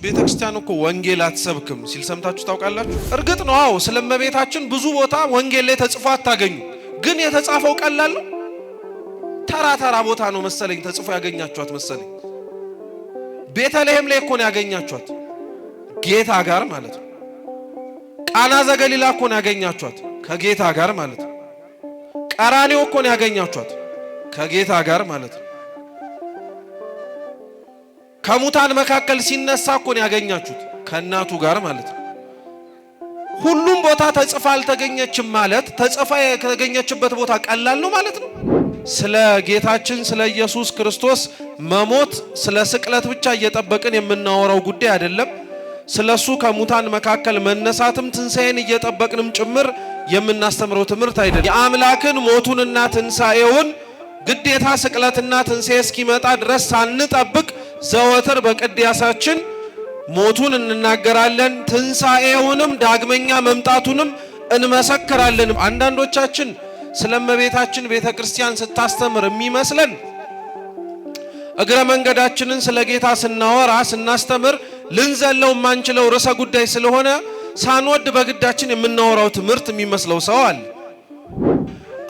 ቤተክርስቲያን እኮ ወንጌል አትሰብክም ሲል ሰምታችሁ ታውቃላችሁ? እርግጥ ነው አዎ፣ ስለመቤታችን ብዙ ቦታ ወንጌል ላይ ተጽፎ አታገኙ። ግን የተጻፈው ቀላል ነው። ተራ ቦታ ነው መሰለኝ ተጽፎ ያገኛችኋት መሰለኝ። ቤተልሔም ላይ እኮ ነው ያገኛችኋት ጌታ ጋር ማለት ነው። ቃና ዘገሊላ እኮ ነው ያገኛችኋት ከጌታ ጋር ማለት ነው። ቀራንዮ እኮ ነው ያገኛችኋት ከጌታ ጋር ማለት ነው። ከሙታን መካከል ሲነሳ እኮ ነው ያገኛችሁት ከእናቱ ጋር ማለት ነው። ሁሉም ቦታ ተጽፋ አልተገኘችም ማለት ተጽፋ የተገኘችበት ቦታ ቀላል ነው ማለት ነው። ስለ ጌታችን ስለ ኢየሱስ ክርስቶስ መሞት ስለ ስቅለት ብቻ እየጠበቅን የምናወራው ጉዳይ አይደለም። ስለሱ ከሙታን መካከል መነሳትም ትንሣኤን እየጠበቅንም ጭምር የምናስተምረው ትምህርት አይደለም። የአምላክን ሞቱንና ትንሣኤውን ግዴታ ስቅለትና ትንሣኤ እስኪመጣ ድረስ ሳንጠብቅ ዘወትር በቅዳሴያችን ሞቱን እንናገራለን፣ ትንሣኤውንም ዳግመኛ መምጣቱንም እንመሰክራለን። አንዳንዶቻችን ስለመቤታችን ቤተክርስቲያን ስታስተምር የሚመስለን እግረ መንገዳችንን ስለ ጌታ ስናወራ ስናስተምር ልንዘለው ማንችለው ርዕሰ ጉዳይ ስለሆነ ሳንወድ በግዳችን የምናወራው ትምህርት የሚመስለው ሰው አለ።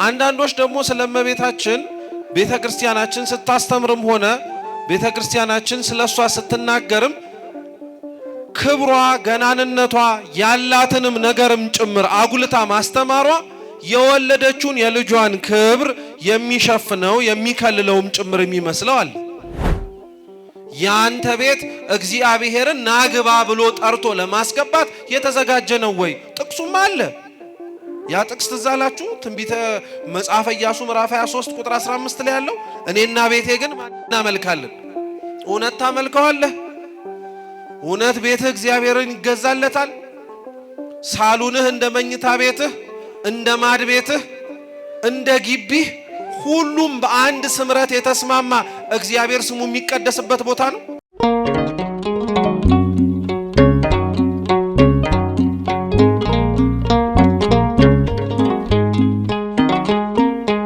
አንዳንዶች ደግሞ ስለመቤታችን ቤተክርስቲያናችን ስታስተምርም ሆነ ቤተክርስቲያናችን ስለሷ ስትናገርም ክብሯ ገናንነቷ ያላትንም ነገርም ጭምር አጉልታ ማስተማሯ የወለደችውን የልጇን ክብር የሚሸፍነው የሚከልለውም ጭምር የሚመስለዋል። ያንተ ቤት እግዚአብሔርን ናግባ ብሎ ጠርቶ ለማስገባት የተዘጋጀ ነው ወይ? ጥቅሱም አለ። ያ ጥቅስ ትዛላችሁ ትንቢተ መጽሐፈ ኢያሱ ምዕራፍ 23 ቁጥር 15 ላይ ያለው እኔና ቤቴ ግን እናመልካለን። እውነት ታመልከዋለህ? እውነት ቤትህ እግዚአብሔርን ይገዛለታል? ሳሎንህ እንደ መኝታ ቤትህ እንደ ማድ ቤትህ እንደ ግቢህ ሁሉም በአንድ ስምረት የተስማማ እግዚአብሔር ስሙ የሚቀደስበት ቦታ ነው?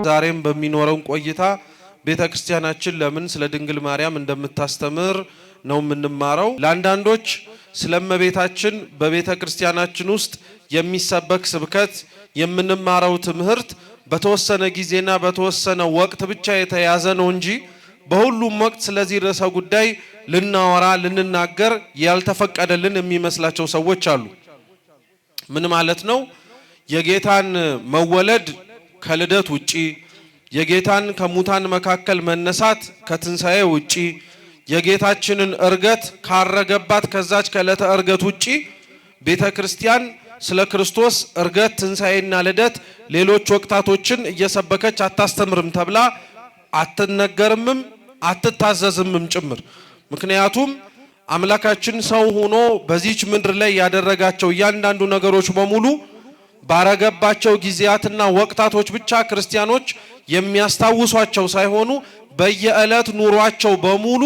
ዛሬም በሚኖረው ቆይታ ቤተክርስቲያናችን ለምን ስለ ድንግል ማርያም እንደምታስተምር ነው የምንማረው። ለአንዳንዶች ስለመቤታችን በቤተክርስቲያናችን ውስጥ የሚሰበክ ስብከት የምንማረው ትምህርት በተወሰነ ጊዜና በተወሰነ ወቅት ብቻ የተያዘ ነው እንጂ በሁሉም ወቅት ስለዚህ ርዕሰ ጉዳይ ልናወራ ልንናገር ያልተፈቀደልን የሚመስላቸው ሰዎች አሉ። ምን ማለት ነው? የጌታን መወለድ ከልደት ውጪ፣ የጌታን ከሙታን መካከል መነሳት ከትንሣኤ ውጪ፣ የጌታችንን እርገት ካረገባት ከዛች ከዕለተ እርገት ውጪ ቤተክርስቲያን ስለ ክርስቶስ እርገት ትንሣኤና ልደት ሌሎች ወቅታቶችን እየሰበከች አታስተምርም ተብላ አትነገርምም አትታዘዝምም ጭምር። ምክንያቱም አምላካችን ሰው ሆኖ በዚች ምድር ላይ ያደረጋቸው እያንዳንዱ ነገሮች በሙሉ ባረገባቸው ጊዜያትና ወቅታቶች ብቻ ክርስቲያኖች የሚያስታውሷቸው ሳይሆኑ በየዕለት ኑሯቸው በሙሉ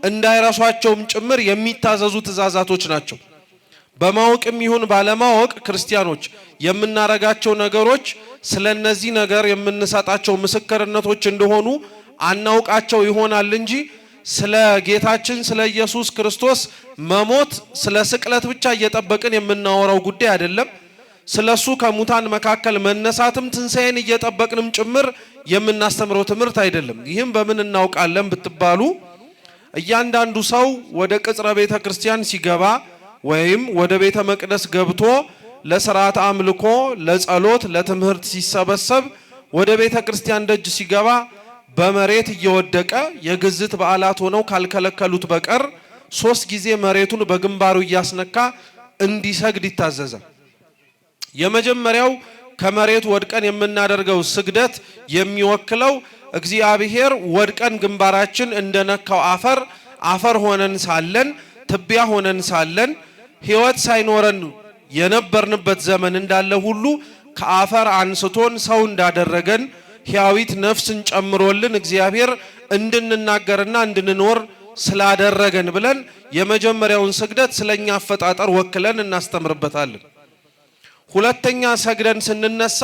እንዳይረሷቸውም ጭምር የሚታዘዙ ትእዛዛቶች ናቸው። በማወቅም ይሁን ባለማወቅ ክርስቲያኖች የምናረጋቸው ነገሮች ስለነዚህ ነገር የምንሰጣቸው ምስክርነቶች እንደሆኑ አናውቃቸው ይሆናል እንጂ ስለ ጌታችን ስለ ኢየሱስ ክርስቶስ መሞት ስለ ስቅለት ብቻ እየጠበቅን የምናወራው ጉዳይ አይደለም። ስለሱ ከሙታን መካከል መነሳትም ትንሣኤን እየጠበቅንም ጭምር የምናስተምረው ትምህርት አይደለም። ይህም በምን እናውቃለን ብትባሉ እያንዳንዱ ሰው ወደ ቅጽረ ቤተ ክርስቲያን ሲገባ ወይም ወደ ቤተ መቅደስ ገብቶ ለሥርዓት አምልኮ ለጸሎት ለትምህርት ሲሰበሰብ ወደ ቤተ ክርስቲያን ደጅ ሲገባ በመሬት እየወደቀ የግዝት በዓላት ሆነው ካልከለከሉት በቀር 3 ጊዜ መሬቱን በግንባሩ እያስነካ እንዲሰግድ ይታዘዛል። የመጀመሪያው ከመሬት ወድቀን የምናደርገው ስግደት የሚወክለው እግዚአብሔር ወድቀን ግንባራችን እንደነካው አፈር ሆነን ሳለን ትቢያ ሆነን ሳለን ሕይወት ሳይኖረን የነበርንበት ዘመን እንዳለ ሁሉ ከአፈር አንስቶን ሰው እንዳደረገን ሕያዊት ነፍስን ጨምሮልን እግዚአብሔር እንድንናገርና እንድንኖር ስላደረገን ብለን የመጀመሪያውን ስግደት ስለኛ አፈጣጠር ወክለን እናስተምርበታለን። ሁለተኛ ሰግደን ስንነሳ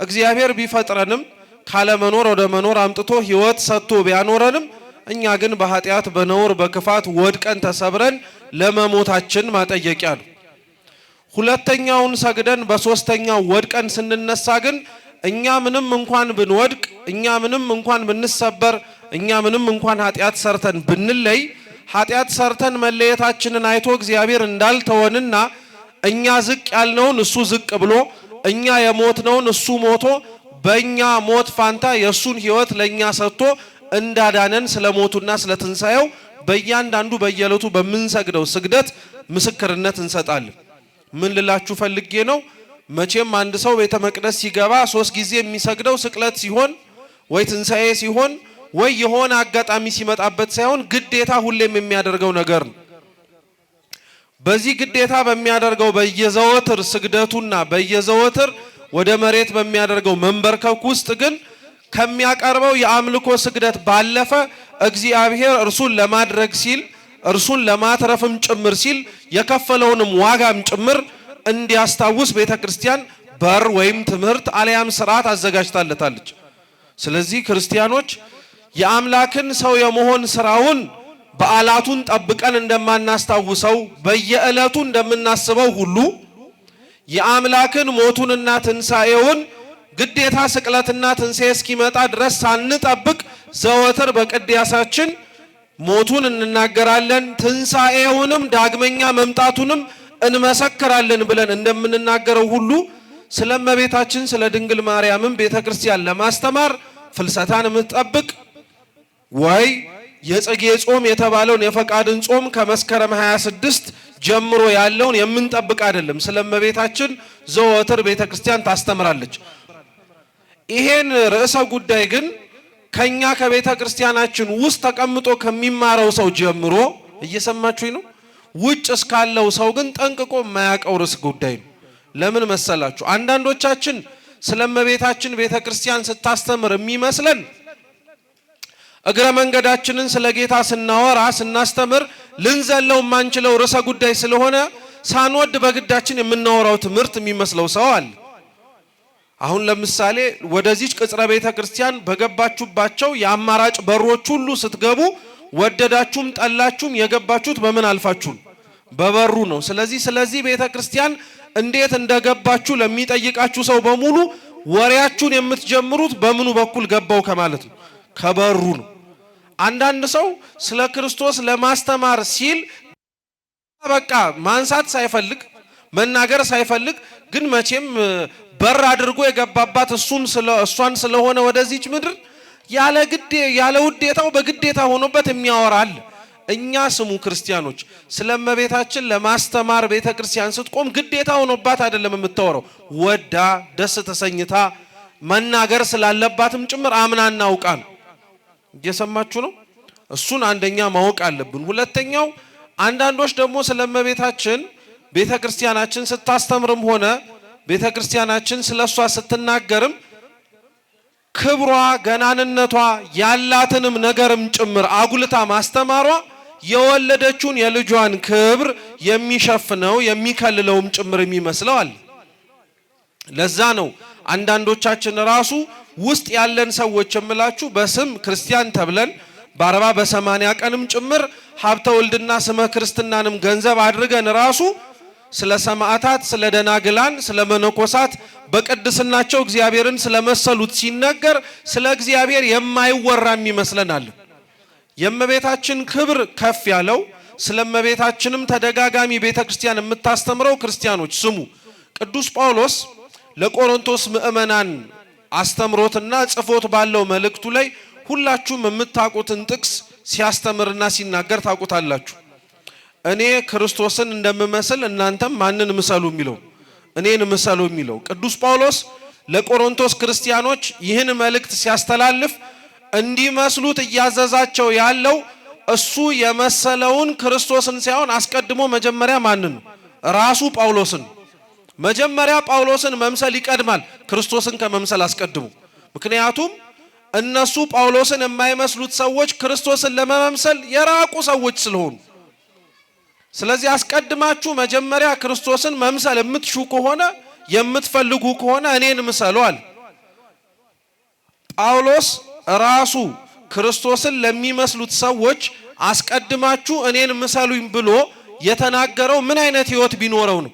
እግዚአብሔር ቢፈጥረንም ካለመኖር ወደ መኖር አምጥቶ ሕይወት ሰጥቶ ቢያኖረንም እኛ ግን በኃጢአት በነውር በክፋት ወድቀን ተሰብረን ለመሞታችን ማጠየቂያ ነው። ሁለተኛውን ሰግደን በሶስተኛው ወድቀን ስንነሳ ግን እኛ ምንም እንኳን ብንወድቅ፣ እኛ ምንም እንኳን ብንሰበር፣ እኛ ምንም እንኳን ኃጢአት ሰርተን ብንለይ ኃጢአት ሰርተን መለየታችንን አይቶ እግዚአብሔር እንዳልተወንና እኛ ዝቅ ያልነውን እሱ ዝቅ ብሎ እኛ የሞትነውን እሱ ሞቶ በእኛ ሞት ፋንታ የእሱን ሕይወት ለእኛ ሰጥቶ እንዳዳነን ስለሞቱና ስለትንሣኤው በእያንዳንዱ በየዕለቱ በምንሰግደው ስግደት ምስክርነት እንሰጣለን። ምን ልላችሁ ፈልጌ ነው? መቼም አንድ ሰው ቤተ መቅደስ ሲገባ 3 ጊዜ የሚሰግደው ስቅለት ሲሆን ወይ ትንሣኤ ሲሆን ወይ የሆነ አጋጣሚ ሲመጣበት ሳይሆን ግዴታ ሁሌም የሚያደርገው ነገር ነው። በዚህ ግዴታ በሚያደርገው በየዘወትር ስግደቱና በየዘወትር ወደ መሬት በሚያደርገው መንበርከክ ውስጥ ግን ከሚያቀርበው የአምልኮ ስግደት ባለፈ እግዚአብሔር እርሱን ለማድረግ ሲል እርሱን ለማትረፍም ጭምር ሲል የከፈለውንም ዋጋም ጭምር እንዲያስታውስ ቤተክርስቲያን በር ወይም ትምህርት አለያም ስርዓት አዘጋጅታለታለች። ስለዚህ ክርስቲያኖች የአምላክን ሰው የመሆን ስራውን በዓላቱን ጠብቀን እንደማናስታውሰው በየዕለቱ እንደምናስበው ሁሉ የአምላክን ሞቱንና ትንሣኤውን ግዴታ ስቅለትና ትንሣኤ እስኪመጣ ድረስ ሳንጠብቅ ዘወትር በቅዳሴያችን ሞቱን እንናገራለን፣ ትንሣኤውንም ዳግመኛ መምጣቱንም እንመሰክራለን ብለን እንደምንናገረው ሁሉ ስለ እመቤታችን ስለ ድንግል ማርያምም ቤተክርስቲያን ለማስተማር ፍልሰታን የምትጠብቅ ወይ የጽጌ ጾም የተባለውን የፈቃድን ጾም ከመስከረም 26 ጀምሮ ያለውን የምንጠብቅ አይደለም። ስለ እመቤታችን ዘወትር ቤተክርስቲያን ታስተምራለች። ይሄን ርዕሰ ጉዳይ ግን ከኛ ከቤተክርስቲያናችን ውስጥ ተቀምጦ ከሚማረው ሰው ጀምሮ እየሰማችሁኝ ነው፣ ውጭ እስካለው ሰው ግን ጠንቅቆ የማያውቀው ርዕሰ ጉዳይ ነው። ለምን መሰላችሁ? አንዳንዶቻችን ስለ እመቤታችን ቤተክርስቲያን ስታስተምር የሚመስለን እግረ መንገዳችንን ስለ ጌታ ስናወራ ስናስተምር ልንዘለው የማንችለው ርዕሰ ጉዳይ ስለሆነ ሳንወድ በግዳችን የምናወራው ትምህርት የሚመስለው ሰው አለ። አሁን ለምሳሌ ወደዚህ ቅጽረ ቤተክርስቲያን በገባችሁባቸው የአማራጭ በሮች ሁሉ ስትገቡ ወደዳችሁም ጠላችሁም የገባችሁት በምን አልፋችሁ? በበሩ ነው። ስለዚህ ቤተክርስቲያን እንዴት እንደገባችሁ ለሚጠይቃችሁ ሰው በሙሉ ወሬያችሁን የምትጀምሩት በምኑ በኩል ገባው ከማለት ነው፣ ከበሩ ነው። አንዳንድ ሰው ስለ ክርስቶስ ለማስተማር ሲል በቃ ማንሳት ሳይፈልግ መናገር ሳይፈልግ ግን መቼም በር አድርጎ የገባባት እሷን ስለሆነ ወደዚች ምድር ያለ ውዴታው በግዴታ ሆኖበት የሚያወራል። እኛ ስሙ ክርስቲያኖች ስለ እመቤታችን ለማስተማር ቤተክርስቲያን ስትቆም ግዴታ ሆኖባት አይደለም የምታወራው፣ ወዳ ደስ ተሰኝታ መናገር ስላለባትም ጭምር አምናና አውቃ ነው። እየሰማችሁ ነው? እሱን አንደኛ ማወቅ አለብን። ሁለተኛው አንዳንዶች ደግሞ ስለ እመቤታችን ቤተክርስቲያናችን ስታስተምርም ሆነ ቤተክርስቲያናችን ስለሷ ስትናገርም ክብሯ ገናንነቷ ያላትንም ነገርም ጭምር አጉልታ ማስተማሯ የወለደችውን የልጇን ክብር የሚሸፍነው የሚከልለውም ጭምር የሚመስለው አለ። ለዛ ነው አንዳንዶቻችን ራሱ ውስጥ ያለን ሰዎች የምላችሁ በስም ክርስቲያን ተብለን በ40 በ80 ቀንም ጭምር ሀብተ ወልድና ስመ ክርስትናንም ገንዘብ አድርገን ራሱ ስለ ሰማዕታት ስለ ደናግላን ስለ መነኮሳት በቅድስናቸው እግዚአብሔርን ስለመሰሉት ሲነገር ስለ እግዚአብሔር የማይወራም ይመስለናል። የእመቤታችን ክብር ከፍ ያለው ስለ እመቤታችንም ተደጋጋሚ ቤተክርስቲያን የምታስተምረው ክርስቲያኖች ስሙ፣ ቅዱስ ጳውሎስ ለቆሮንቶስ ምእመናን አስተምሮትና ጽፎት ባለው መልእክቱ ላይ ሁላችሁም የምታውቁትን ጥቅስ ሲያስተምርና ሲናገር ታውቁታላችሁ። እኔ ክርስቶስን እንደምመስል እናንተም ማንን ምሰሉ የሚለው እኔን ምሰሉ የሚለው ቅዱስ ጳውሎስ ለቆሮንቶስ ክርስቲያኖች ይህን መልእክት ሲያስተላልፍ እንዲመስሉት እያዘዛቸው ያለው እሱ የመሰለውን ክርስቶስን ሳይሆን አስቀድሞ መጀመሪያ ማንን ነው? ራሱ ጳውሎስን። መጀመሪያ ጳውሎስን መምሰል ይቀድማል ክርስቶስን ከመምሰል አስቀድሞ። ምክንያቱም እነሱ ጳውሎስን የማይመስሉት ሰዎች ክርስቶስን ለመምሰል የራቁ ሰዎች ስለሆኑ፣ ስለዚህ አስቀድማችሁ መጀመሪያ ክርስቶስን መምሰል የምትሹ ከሆነ የምትፈልጉ ከሆነ እኔን ምሰሉ አለ። ጳውሎስ ራሱ ክርስቶስን ለሚመስሉት ሰዎች አስቀድማችሁ እኔን ምሰሉኝ ብሎ የተናገረው ምን አይነት ህይወት ቢኖረው ነው?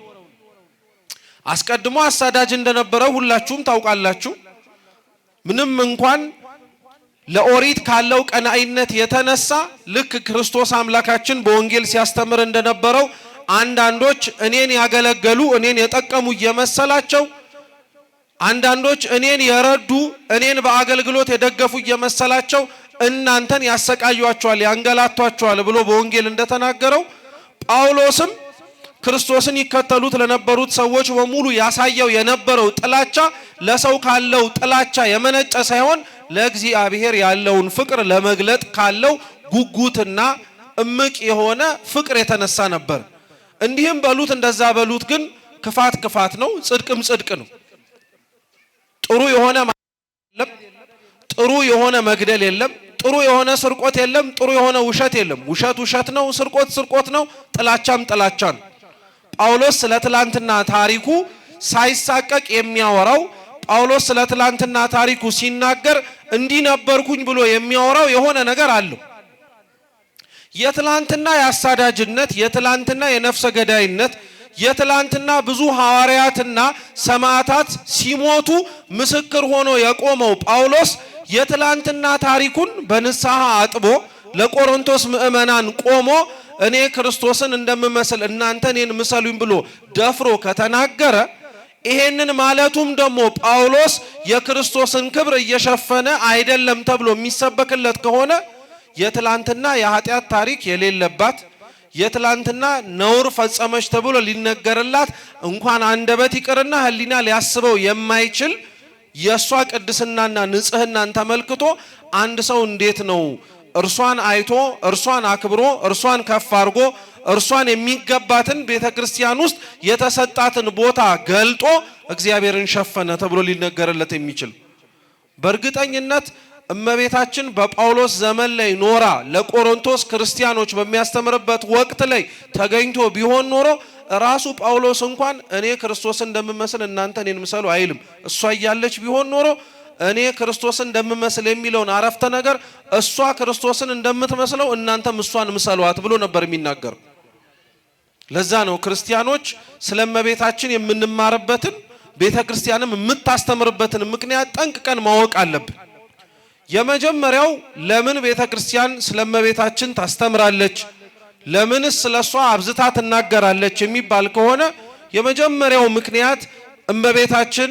አስቀድሞ አሳዳጅ እንደነበረው ሁላችሁም ታውቃላችሁ። ምንም እንኳን ለኦሪት ካለው ቀናኢነት የተነሳ ልክ ክርስቶስ አምላካችን በወንጌል ሲያስተምር እንደነበረው አንዳንዶች እኔን ያገለገሉ እኔን የጠቀሙ እየመሰላቸው፣ አንዳንዶች እኔን የረዱ እኔን በአገልግሎት የደገፉ እየመሰላቸው እናንተን ያሰቃዩአችኋል ያንገላቷችኋል ብሎ በወንጌል እንደተናገረው ጳውሎስም ክርስቶስን ይከተሉት ለነበሩት ሰዎች በሙሉ ያሳየው የነበረው ጥላቻ ለሰው ካለው ጥላቻ የመነጨ ሳይሆን ለእግዚአብሔር ያለውን ፍቅር ለመግለጥ ካለው ጉጉትና እምቅ የሆነ ፍቅር የተነሳ ነበር። እንዲህም በሉት እንደዛ በሉት ግን ክፋት ክፋት ነው፣ ጽድቅም ጽድቅ ነው። ጥሩ የሆነ የለም፣ ጥሩ የሆነ መግደል የለም፣ ጥሩ የሆነ ስርቆት የለም፣ ጥሩ የሆነ ውሸት የለም። ውሸት ውሸት ነው፣ ስርቆት ስርቆት ነው፣ ጥላቻም ጥላቻ ነው። ጳውሎስ ስለ ትላንትና ታሪኩ ሳይሳቀቅ የሚያወራው ጳውሎስ ስለ ትላንትና ታሪኩ ሲናገር እንዲህ ነበርኩኝ ብሎ የሚያወራው የሆነ ነገር አለው። የትላንትና የአሳዳጅነት፣ የትላንትና የነፍሰ ገዳይነት፣ የትላንትና ብዙ ሐዋርያትና ሰማዕታት ሲሞቱ ምስክር ሆኖ የቆመው ጳውሎስ የትላንትና ታሪኩን በንስሐ አጥቦ ለቆሮንቶስ ምእመናን ቆሞ እኔ ክርስቶስን እንደምመስል እናንተ እኔን ምሰሉኝ ብሎ ደፍሮ ከተናገረ ይሄንን ማለቱም ደግሞ ጳውሎስ የክርስቶስን ክብር እየሸፈነ አይደለም ተብሎ የሚሰበክለት ከሆነ የትላንትና የኃጢአት ታሪክ የሌለባት የትላንትና ነውር ፈጸመች ተብሎ ሊነገርላት እንኳን አንደበት ይቅርና ሕሊና ሊያስበው የማይችል የሷ ቅድስናና ንጽህናን ተመልክቶ አንድ ሰው እንዴት ነው እርሷን አይቶ እርሷን አክብሮ እርሷን ከፍ አድርጎ እርሷን የሚገባትን ቤተክርስቲያን ውስጥ የተሰጣትን ቦታ ገልጦ እግዚአብሔርን ሸፈነ ተብሎ ሊነገርለት የሚችል? በእርግጠኝነት እመቤታችን በጳውሎስ ዘመን ላይ ኖራ ለቆሮንቶስ ክርስቲያኖች በሚያስተምርበት ወቅት ላይ ተገኝቶ ቢሆን ኖሮ ራሱ ጳውሎስ እንኳን እኔ ክርስቶስን እንደምመስል እናንተ እኔን ምሰሉ አይልም። እሷ እያለች ቢሆን ኖሮ እኔ ክርስቶስን እንደምመስል የሚለውን አረፍተ ነገር እሷ ክርስቶስን እንደምትመስለው እናንተም እሷን ምሰሏት ብሎ ነበር የሚናገር። ለዛ ነው ክርስቲያኖች ስለ እመቤታችን የምንማርበትን ቤተክርስቲያንም የምታስተምርበትን ምክንያት ጠንቅቀን ማወቅ አለብን። የመጀመሪያው ለምን ቤተክርስቲያን ስለ እመቤታችን ታስተምራለች፣ ለምንስ ስለሷ አብዝታ ትናገራለች የሚባል ከሆነ የመጀመሪያው ምክንያት እመቤታችን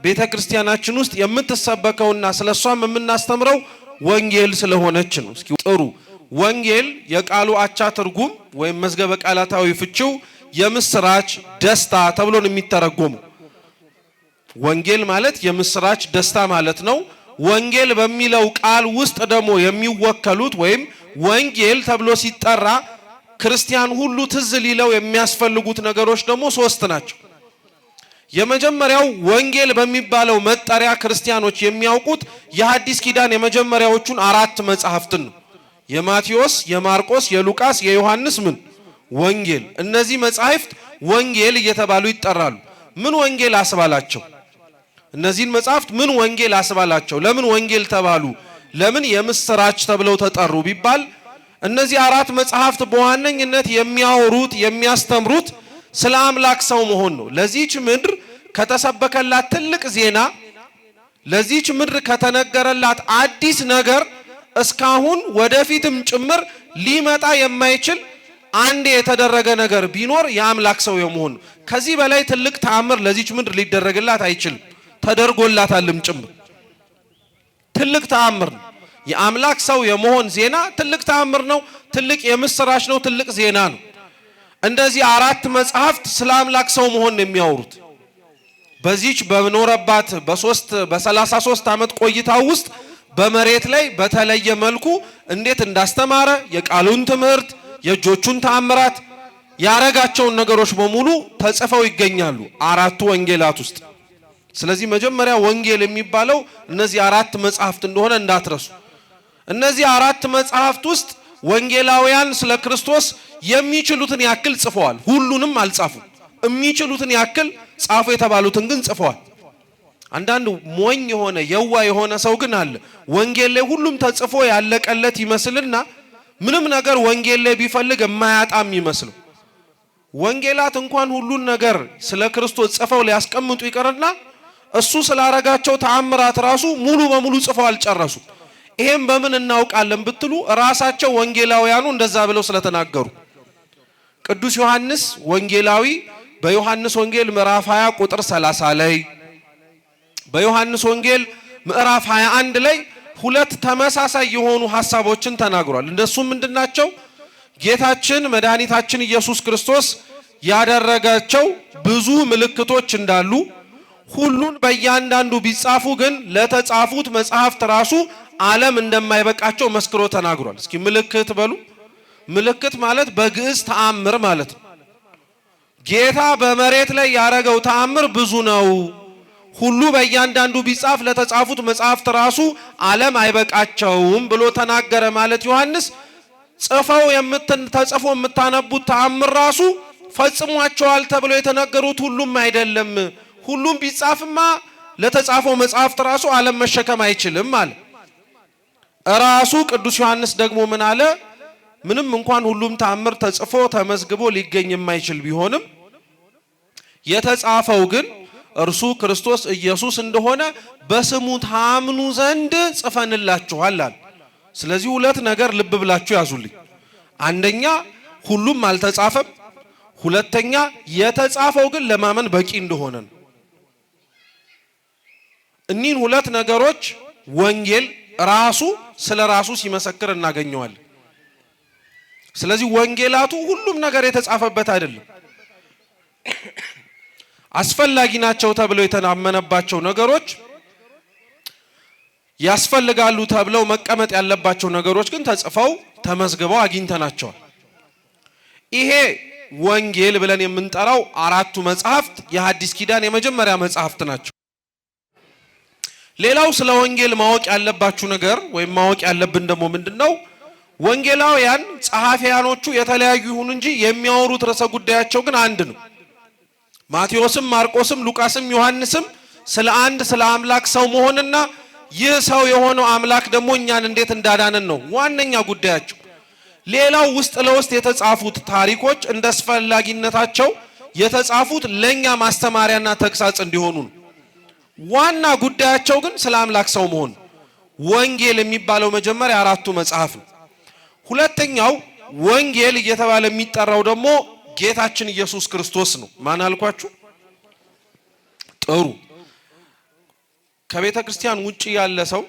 ቤተክርስቲያናችን ውስጥ የምትሰበከውና ስለሷም የምናስተምረው ወንጌል ስለሆነች ነው። እስኪ ጥሩ ወንጌል የቃሉ አቻ ትርጉም ወይም መዝገበ ቃላታዊ ፍቺው የምስራች ደስታ ተብሎ ነው የሚተረጎመው። ወንጌል ማለት የምስራች ደስታ ማለት ነው። ወንጌል በሚለው ቃል ውስጥ ደግሞ የሚወከሉት ወይም ወንጌል ተብሎ ሲጠራ ክርስቲያን ሁሉ ትዝ ሊለው የሚያስፈልጉት ነገሮች ደግሞ ሶስት ናቸው። የመጀመሪያው ወንጌል በሚባለው መጠሪያ ክርስቲያኖች የሚያውቁት የሐዲስ ኪዳን የመጀመሪያዎቹን 4 መጽሐፍትን ነው። የማቴዎስ፣ የማርቆስ፣ የሉቃስ፣ የዮሐንስ ወንጌል። እነዚህ መጻሕፍት ወንጌል እየተባሉ ይጠራሉ። ምን ወንጌል አስባላቸው? እነዚህን መጽሐፍት ምን ወንጌል አስባላቸው? ለምን ወንጌል ተባሉ? ለምን የምስራች ተብለው ተጠሩ ቢባል እነዚህ 4 መጽሐፍት በዋነኝነት የሚያወሩት የሚያስተምሩት ስለ አምላክ ሰው መሆን ነው። ለዚህች ምድር ከተሰበከላት ትልቅ ዜና፣ ለዚህች ምድር ከተነገረላት አዲስ ነገር እስካሁን ወደፊትም ጭምር ሊመጣ የማይችል አንድ የተደረገ ነገር ቢኖር የአምላክ ሰው የመሆን ነው። ከዚህ በላይ ትልቅ ተአምር ለዚህች ምድር ሊደረግላት አይችልም። ተደርጎላታልም ጭምር። ትልቅ ተአምር ነው። የአምላክ ሰው የመሆን ዜና ትልቅ ተአምር ነው። ትልቅ የምስራች ነው። ትልቅ ዜና ነው። እንደዚህ 4 መጽሐፍት ስለ አምላክ ሰው መሆን ነው የሚያወሩት። በዚህች በኖረባት በ33 ዓመት ቆይታ ውስጥ በመሬት ላይ በተለየ መልኩ እንዴት እንዳስተማረ የቃሉን ትምህርት የእጆቹን ተአምራት ያረጋቸውን ነገሮች በሙሉ ተጽፈው ይገኛሉ 4ቱ ወንጌላት ውስጥ። ስለዚህ መጀመሪያ ወንጌል የሚባለው እነዚህ 4 መጽሐፍት እንደሆነ እንዳትረሱ። እነዚህ 4 መጽሐፍት ውስጥ ወንጌላውያን ስለ ክርስቶስ የሚችሉትን ያክል ጽፈዋል። ሁሉንም አልጻፉም። የሚችሉትን ያክል ጻፉ የተባሉትን ግን ጽፈዋል። አንዳንድ ሞኝ የሆነ የዋ የሆነ ሰው ግን አለ ወንጌል ላይ ሁሉም ተጽፎ ያለቀለት ይመስልና ምንም ነገር ወንጌል ላይ ቢፈልግ የማያጣም ይመስለው። ወንጌላት እንኳን ሁሉን ነገር ስለ ክርስቶስ ጽፈው ሊያስቀምጡ ይቀርና እሱ ስላረጋቸው ተአምራት ራሱ ሙሉ በሙሉ ጽፈው አልጨረሱ። ይሄን በምን እናውቃለን ብትሉ ራሳቸው ወንጌላውያኑ እንደዛ ብለው ስለተናገሩ። ቅዱስ ዮሐንስ ወንጌላዊ በዮሐንስ ወንጌል ምዕራፍ 20 ቁጥር 30 ላይ በዮሐንስ ወንጌል ምዕራፍ 21 ላይ ሁለት ተመሳሳይ የሆኑ ሐሳቦችን ተናግሯል። እንደሱም ምንድናቸው? ጌታችን መድኃኒታችን ኢየሱስ ክርስቶስ ያደረጋቸው ብዙ ምልክቶች እንዳሉ ሁሉን በእያንዳንዱ ቢጻፉ ግን ለተጻፉት መጽሐፍት ራሱ ዓለም እንደማይበቃቸው መስክሮ ተናግሯል። እስኪ ምልክት በሉ። ምልክት ማለት በግዕዝ ተአምር ማለት ነው። ጌታ በመሬት ላይ ያረገው ተአምር ብዙ ነው። ሁሉ በእያንዳንዱ ቢጻፍ ለተጻፉት መጽሐፍት ራሱ ዓለም አይበቃቸውም ብሎ ተናገረ ማለት ዮሐንስ ተጽፎ የምታነቡት ተአምር ራሱ ፈጽሟቸዋል ተብሎ የተነገሩት ሁሉም አይደለም። ሁሉም ቢጻፍማ ለተጻፈው መጽሐፍት ራሱ ዓለም መሸከም አይችልም አለ። ራሱ ቅዱስ ዮሐንስ ደግሞ ምን አለ? ምንም እንኳን ሁሉም ተአምር ተጽፎ ተመዝግቦ ሊገኝ የማይችል ቢሆንም የተጻፈው ግን እርሱ ክርስቶስ ኢየሱስ እንደሆነ በስሙ ታምኑ ዘንድ ጽፈንላችኋል አለ። ስለዚህ ሁለት ነገር ልብ ብላችሁ ያዙልኝ። አንደኛ ሁሉም አልተጻፈም፣ ሁለተኛ የተጻፈው ግን ለማመን በቂ እንደሆነ ነው። እኒህን ሁለት ነገሮች ወንጌል ራሱ ስለ ራሱ ሲመሰክር እናገኘዋለን። ስለዚህ ወንጌላቱ ሁሉም ነገር የተጻፈበት አይደለም። አስፈላጊ ናቸው ተብለው የተናመነባቸው ነገሮች ያስፈልጋሉ ተብለው መቀመጥ ያለባቸው ነገሮች ግን ተጽፈው ተመዝግበው አግኝተናቸዋል። ይሄ ወንጌል ብለን የምንጠራው አራቱ መጽሐፍት የሐዲስ ኪዳን የመጀመሪያ መጽሐፍት ናቸው። ሌላው ስለ ወንጌል ማወቅ ያለባችሁ ነገር ወይም ማወቅ ያለብን ደግሞ ምንድነው? ወንጌላውያን ጸሐፊያኖቹ የተለያዩ ይሁን እንጂ የሚያወሩት ርዕሰ ጉዳያቸው ግን አንድ ነው። ማቴዎስም ማርቆስም ሉቃስም ዮሐንስም ስለ አምላክ ሰው መሆንና ይህ ሰው የሆነው አምላክ ደግሞ እኛን እንዴት እንዳዳነን ነው ዋነኛ ጉዳያቸው። ሌላው ውስጥ ለውስጥ የተጻፉት ታሪኮች እንደ አስፈላጊነታቸው የተጻፉት ለኛ ማስተማሪያና ተግሳጽ እንዲሆኑ ነው። ዋና ጉዳያቸው ግን ስለ አምላክ ሰው መሆን። ወንጌል የሚባለው መጀመሪያ አራቱ መጽሐፍ ነው። ሁለተኛው ወንጌል እየተባለ የሚጠራው ደግሞ ጌታችን ኢየሱስ ክርስቶስ ነው። ማን አልኳችሁ? ጥሩ። ከቤተ ክርስቲያን ውጪ ያለ ሰው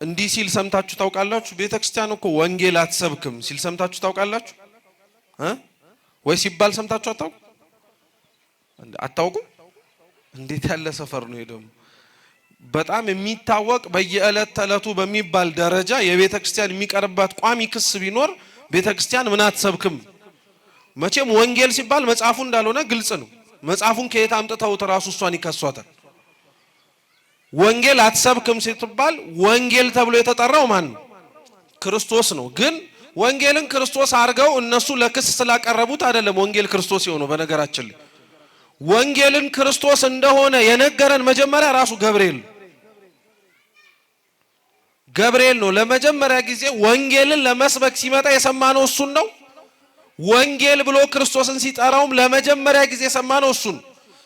እንዲህ ሲል ሰምታችሁ ታውቃላችሁ? ቤተ ክርስቲያን እኮ ወንጌል አትሰብክም ሲል ሰምታችሁ ታውቃላችሁ? ወይ ሲባል ሰምታችሁ አታውቁ? እንዴት ያለ ሰፈር ነው ደግሞ! በጣም የሚታወቅ በየዕለት ተዕለቱ በሚባል ደረጃ የቤተ ክርስቲያን የሚቀርባት ቋሚ ክስ ቢኖር ቤተ ክርስቲያን ምን አትሰብክም። መቼም ወንጌል ሲባል መጽሐፉ እንዳልሆነ ግልጽ ነው። መጽሐፉን ከየት አምጥተውት ራሱ እሷን ይከሷታል። ወንጌል አትሰብክም ሲባል ወንጌል ተብሎ የተጠራው ማን ነው? ክርስቶስ ነው። ግን ወንጌልን ክርስቶስ አድርገው እነሱ ለክስ ስላቀረቡት አይደለም ወንጌል ክርስቶስ የሆነው። በነገራችን ላይ ወንጌልን ክርስቶስ እንደሆነ የነገረን መጀመሪያ ራሱ ገብርኤል ነው። ለመጀመሪያ ጊዜ ወንጌልን ለመስበክ ሲመጣ የሰማነው እሱን ነው። ወንጌል ብሎ ክርስቶስን ሲጠራውም ለመጀመሪያ ጊዜ የሰማነው እሱን።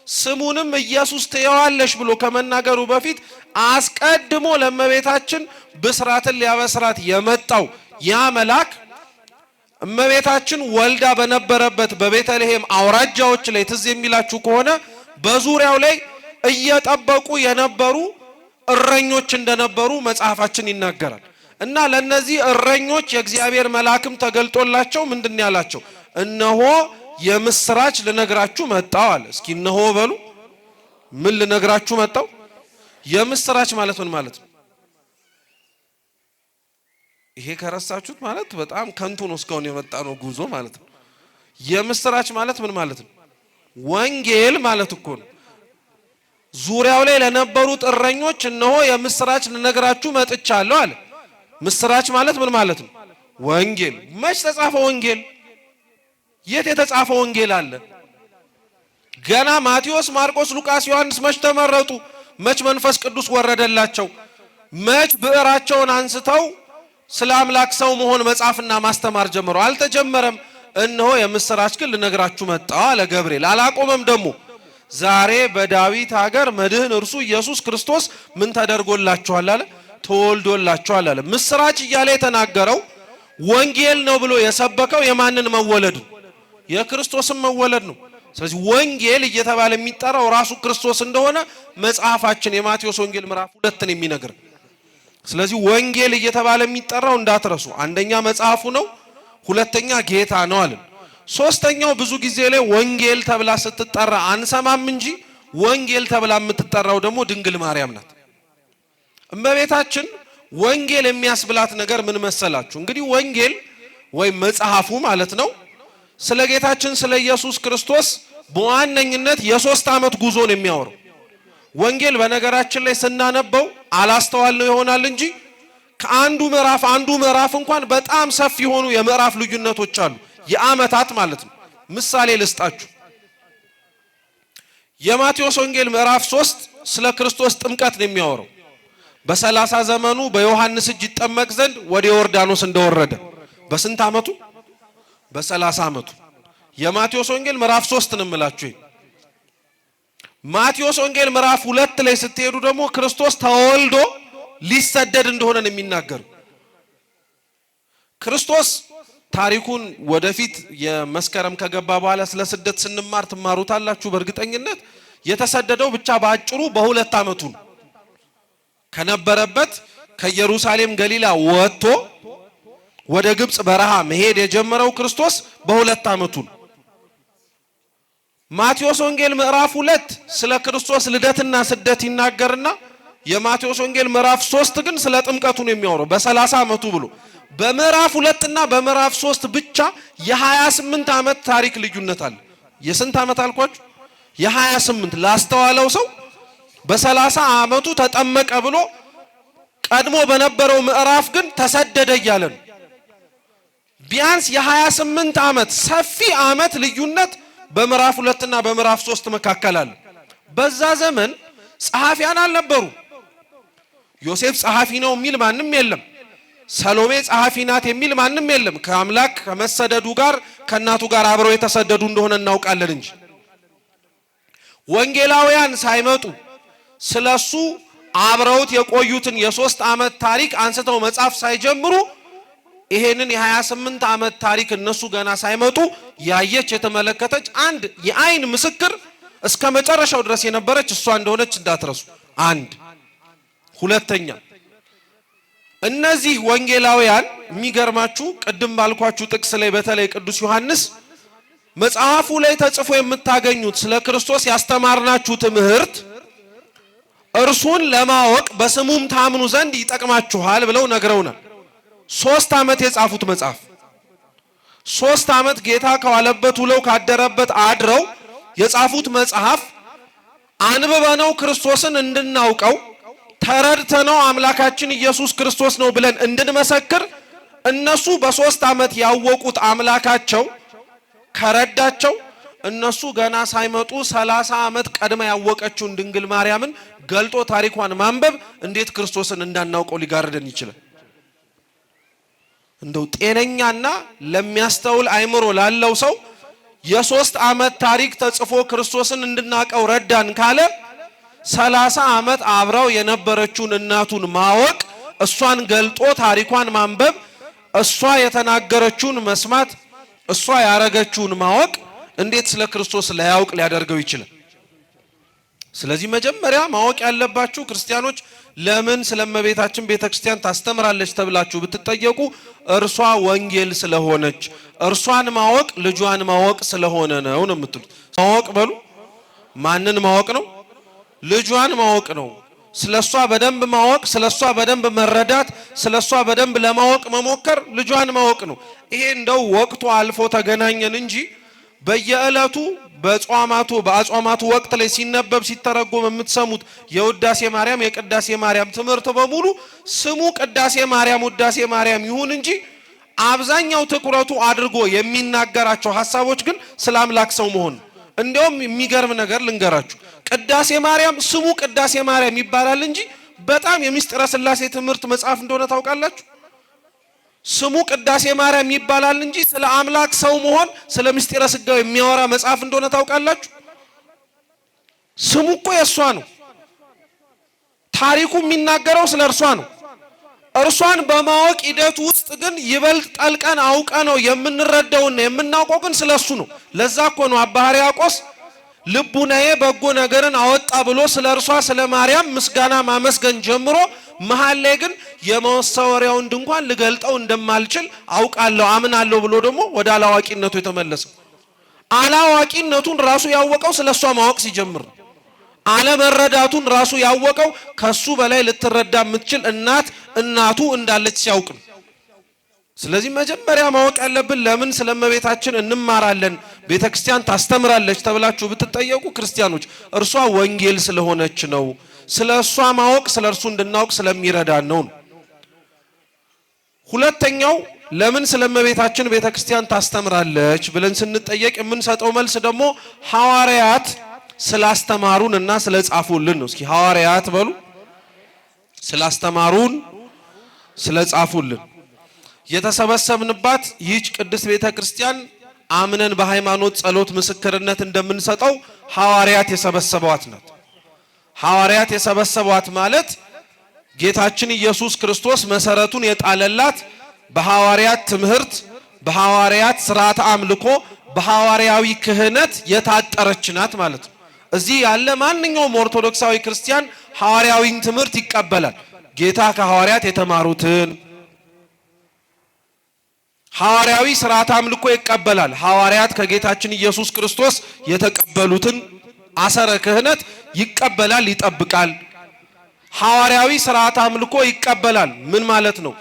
ስሙንም ኢየሱስ ትየዋለሽ ብሎ ከመናገሩ በፊት አስቀድሞ ለእመቤታችን ብስራትን ሊያበስራት የመጣው ያ መልአክ እመቤታችን ወልዳ በነበረበት በቤተልሔም አውራጃዎች ላይ ትዝ የሚላችሁ ከሆነ በዙሪያው ላይ እየጠበቁ የነበሩ እረኞች እንደነበሩ መጽሐፋችን ይናገራል። እና ለነዚህ እረኞች የእግዚአብሔር መልአክም ተገልጦላቸው ምንድን ያላቸው? እነሆ የምስራች ልነግራችሁ መጣው አለ። እስኪ እነሆ በሉ። ምን ልነግራችሁ መጣው? የምስራች ማለት ምን ማለት ነው? ይሄ ከረሳችሁት ማለት በጣም ከንቱ ነው። እስካሁን የመጣ ነው ጉዞ ማለት ነው። የምስራች ማለት ምን ማለት ነው? ወንጌል ማለት እኮ ነው። ዙሪያው ላይ ለነበሩት እረኞች እነሆ የምስራች ልነግራችሁ መጥቻለሁ አለ። ምስራች ማለት ምን ማለት ነው? ወንጌል። መች ተጻፈ ወንጌል? የት የተጻፈ ወንጌል አለ? ገና ማቴዎስ፣ ማርቆስ፣ ሉቃስ፣ ዮሐንስ መች ተመረጡ? መች መንፈስ ቅዱስ ወረደላቸው? መች ብዕራቸውን አንስተው ስለ አምላክ ሰው መሆን መጻፍና ማስተማር ጀመሩ? አልተጀመረም። እነሆ የምስራች ግን ልነግራችሁ መጣሁ አለ ገብርኤል። አላቆመም ደግሞ ዛሬ በዳዊት ሀገር መድህን እርሱ ኢየሱስ ክርስቶስ ምን ተደርጎላችኋል አለ? ተወልዶላችኋል አለ። ምስራች እያለ የተናገረው ወንጌል ነው ብሎ የሰበከው የማንን መወለድ ነው? የክርስቶስን መወለድ ነው። ስለዚህ ወንጌል እየተባለ የሚጠራው ራሱ ክርስቶስ እንደሆነ መጽሐፋችን የማቴዎስ ወንጌል ምዕራፍ 2 የሚነግር። ስለዚህ ወንጌል እየተባለ የሚጠራው እንዳትረሱ፣ አንደኛ መጽሐፉ ነው፣ ሁለተኛ ጌታ ነው አለ። ሶስተኛው ብዙ ጊዜ ላይ ወንጌል ተብላ ስትጠራ አንሰማም እንጂ ወንጌል ተብላ የምትጠራው ደግሞ ድንግል ማርያም ናት። እመቤታችን ወንጌል የሚያስብላት ነገር ምን መሰላችሁ? እንግዲህ ወንጌል ወይም መጽሐፉ ማለት ነው ስለ ጌታችን ስለ ኢየሱስ ክርስቶስ በዋነኝነት የ3 ዓመት ጉዞ ነው የሚያወራው። ወንጌል በነገራችን ላይ ስናነበው አላስተዋልነው ይሆናል እንጂ ከአንዱ ምዕራፍ አንዱ ምዕራፍ እንኳን በጣም ሰፊ የሆኑ የምዕራፍ ልዩነቶች አሉ፣ የዓመታት ማለት ነው። ምሳሌ ልስጣችሁ። የማቴዎስ ወንጌል ምዕራፍ 3 ስለ ክርስቶስ ጥምቀት ነው የሚያወራው። በ30 ዘመኑ በዮሐንስ እጅ ይጠመቅ ዘንድ ወደ ዮርዳኖስ እንደወረደ በስንት ዓመቱ? በ30 ዓመቱ። የማቴዎስ ወንጌል ምዕራፍ 3 ነው የምላችሁ። ማቴዎስ ወንጌል ምዕራፍ 2 ላይ ስትሄዱ ደግሞ ክርስቶስ ተወልዶ ሊሰደድ እንደሆነ ነው የሚናገሩ። ክርስቶስ ታሪኩን ወደፊት የመስከረም ከገባ በኋላ ስለ ስደት ስንማር ትማሩታላችሁ በእርግጠኝነት። የተሰደደው ብቻ በአጭሩ በ2 ዓመቱ ነው። ከነበረበት ከኢየሩሳሌም ገሊላ ወጥቶ ወደ ግብጽ በረሃ መሄድ የጀመረው ክርስቶስ በ2 ዓመቱ ነው። ማቴዎስ ወንጌል ምዕራፍ 2 ስለ ክርስቶስ ልደትና ስደት ይናገርና የማቴዎስ ወንጌል ምዕራፍ 3 ግን ስለ ጥምቀቱ ነው የሚያወራው በ30 ዓመቱ ብሎ። በምዕራፍ 2 እና በምዕራፍ 3 ብቻ የ28 ዓመት ታሪክ ልዩነት አለ። የስንት ዓመት አልኳችሁ? የ28። ላስተዋለው ሰው በ30 ዓመቱ ተጠመቀ ብሎ ቀድሞ በነበረው ምዕራፍ ግን ተሰደደ እያለ ነው። ቢያንስ የ28 ዓመት ሰፊ ዓመት ልዩነት በምዕራፍ 2 እና በምዕራፍ 3 መካከል አለ። በዛ ዘመን ጸሐፊያን አልነበሩ። ዮሴፍ ጸሐፊ ነው የሚል ማንም የለም። ሰሎሜ ጸሐፊ ናት የሚል ማንም የለም። ከአምላክ ከመሰደዱ ጋር ከእናቱ ጋር አብረው የተሰደዱ እንደሆነ እናውቃለን እንጂ ወንጌላውያን ሳይመጡ ስለሱ አብረውት የቆዩትን የ3 ዓመት ታሪክ አንስተው መጻፍ ሳይጀምሩ ይሄንን የ28 ዓመት ታሪክ እነሱ ገና ሳይመጡ ያየች የተመለከተች አንድ የአይን ምስክር እስከ መጨረሻው ድረስ የነበረች እሷ እንደሆነች እንዳትረሱ። አንድ ሁለተኛ እነዚህ ወንጌላውያን የሚገርማችሁ ቅድም ባልኳችሁ ጥቅስ ላይ በተለይ ቅዱስ ዮሐንስ መጽሐፉ ላይ ተጽፎ የምታገኙት ስለ ክርስቶስ ያስተማርናችሁ ትምህርት እርሱን ለማወቅ በስሙም ታምኑ ዘንድ ይጠቅማችኋል ብለው ነግረውናል። 3 ዓመት የጻፉት መጽሐፍ 3 ዓመት ጌታ ከዋለበት ውለው ካደረበት አድረው የጻፉት መጽሐፍ አንብበነው ክርስቶስን እንድናውቀው ተረድተነው አምላካችን ኢየሱስ ክርስቶስ ነው ብለን እንድንመሰክር እነሱ በ3 ዓመት ያወቁት አምላካቸው ከረዳቸው እነሱ ገና ሳይመጡ 30 ዓመት ቀድማ ያወቀችውን ድንግል ማርያምን ገልጦ ታሪኳን ማንበብ እንዴት ክርስቶስን እንዳናውቀው ሊጋርደን ይችላል? እንደው ጤነኛና ለሚያስተውል አይምሮ ላለው ሰው የ3 ዓመት ታሪክ ተጽፎ ክርስቶስን እንድናውቀው ረዳን ካለ 30 ዓመት አብራው የነበረችውን እናቱን ማወቅ፣ እሷን ገልጦ ታሪኳን ማንበብ፣ እሷ የተናገረችውን መስማት፣ እሷ ያረገችውን ማወቅ እንዴት ስለ ክርስቶስ ላያውቅ ሊያደርገው ይችላል? ስለዚህ መጀመሪያ ማወቅ ያለባችሁ ክርስቲያኖች ለምን ስለመቤታችን ቤተክርስቲያን ታስተምራለች ተብላችሁ ብትጠየቁ እርሷ ወንጌል ስለሆነች እርሷን ማወቅ ልጇን ማወቅ ስለሆነ ነው የምትሉት። ማወቅ በሉ ማንን ማወቅ ነው? ልጇን ማወቅ ነው። ስለሷ በደንብ ማወቅ፣ ስለሷ በደንብ መረዳት፣ ስለሷ በደንብ ለማወቅ መሞከር ልጇን ማወቅ ነው። ይሄ እንደው ወቅቱ አልፎ ተገናኘን እንጂ በየዕለቱ በአጽዋማቱ ወቅት ላይ ሲነበብ ሲተረጎም የምትሰሙት የውዳሴ ማርያም የቅዳሴ ማርያም ትምህርት በሙሉ ስሙ ቅዳሴ ማርያም ውዳሴ ማርያም ይሁን እንጂ አብዛኛው ትኩረቱ አድርጎ የሚናገራቸው ሐሳቦች ግን ስለ አምላክ ሰው መሆን። እንደውም የሚገርም ነገር ልንገራችሁ። ቅዳሴ ማርያም ስሙ ቅዳሴ ማርያም ይባላል እንጂ በጣም የምስጢረ ሥላሴ ትምህርት መጽሐፍ እንደሆነ ታውቃላችሁ። ስሙ ቅዳሴ ማርያም ይባላል እንጂ ስለ አምላክ ሰው መሆን ስለ ምስጢረ ሥጋዌ የሚያወራ መጽሐፍ እንደሆነ ታውቃላችሁ። ስሙ እኮ የእሷ ነው። ታሪኩ የሚናገረው ስለ እርሷ ነው። እርሷን በማወቅ ሂደት ውስጥ ግን ይበልጥ ጠልቀን አውቀ ነው የምንረዳውና የምናውቀው ግን ስለሱ ነው። ለዛ እኮ ነው አባ ሕርያቆስ ልቡናዬ በጎ ነገርን አወጣ ብሎ ስለ እርሷ ስለ ማርያም ምስጋና ማመስገን ጀምሮ መሃል ላይ ግን የመሰወሪያውን ድንኳን ልገልጠው እንደማልችል አውቃለሁ አምናለሁ ብሎ ደግሞ ወደ አላዋቂነቱ የተመለሰው። አላዋቂነቱን ራሱ ያወቀው ስለሷ ማወቅ ሲጀምር ነው። አለመረዳቱን ራሱ ያወቀው ከሱ በላይ ልትረዳ የምትችል እናቱ እንዳለች ሲያውቅ ነው። ስለዚህ መጀመሪያ ማወቅ ያለብን ለምን ስለመቤታችን እንማራለን ቤተክርስቲያን ታስተምራለች ተብላችሁ ብትጠየቁ ክርስቲያኖች እርሷ ወንጌል ስለሆነች ነው። ስለሷ ማወቅ ስለርሱ እንድናውቅ ስለሚረዳን ነው። ሁለተኛው ለምን ስለመቤታችን ቤተክርስቲያን ታስተምራለች ብለን ስንጠየቅ የምንሰጠው መልስ ደግሞ ሐዋርያት ስላስተማሩን እና ስለጻፉልን ነው። እስኪ ሐዋርያት በሉ። ስላስተማሩን ስለጻፉልን የተሰበሰብንባት ይህች ቅድስት ቤተክርስቲያን አምነን በሃይማኖት ጸሎት ምስክርነት እንደምንሰጠው ሐዋርያት የሰበሰቧት ናት። ሐዋርያት የሰበሰቧት ማለት ጌታችን ኢየሱስ ክርስቶስ መሰረቱን የጣለላት በሐዋርያት ትምህርት፣ በሐዋርያት ሥርዓተ አምልኮ፣ በሐዋርያዊ ክህነት የታጠረች ናት ማለት ነው። እዚህ ያለ ማንኛውም ኦርቶዶክሳዊ ክርስቲያን ሐዋርያዊን ትምህርት ይቀበላል። ጌታ ከሐዋርያት የተማሩትን ሐዋርያዊ ሥርዓተ አምልኮ ይቀበላል። ሐዋርያት ከጌታችን ኢየሱስ ክርስቶስ የተቀበሉትን አሰረ ክህነት ይቀበላል፣ ይጠብቃል። ሐዋርያዊ ሥርዓተ አምልኮ ይቀበላል። ምን ማለት ነው?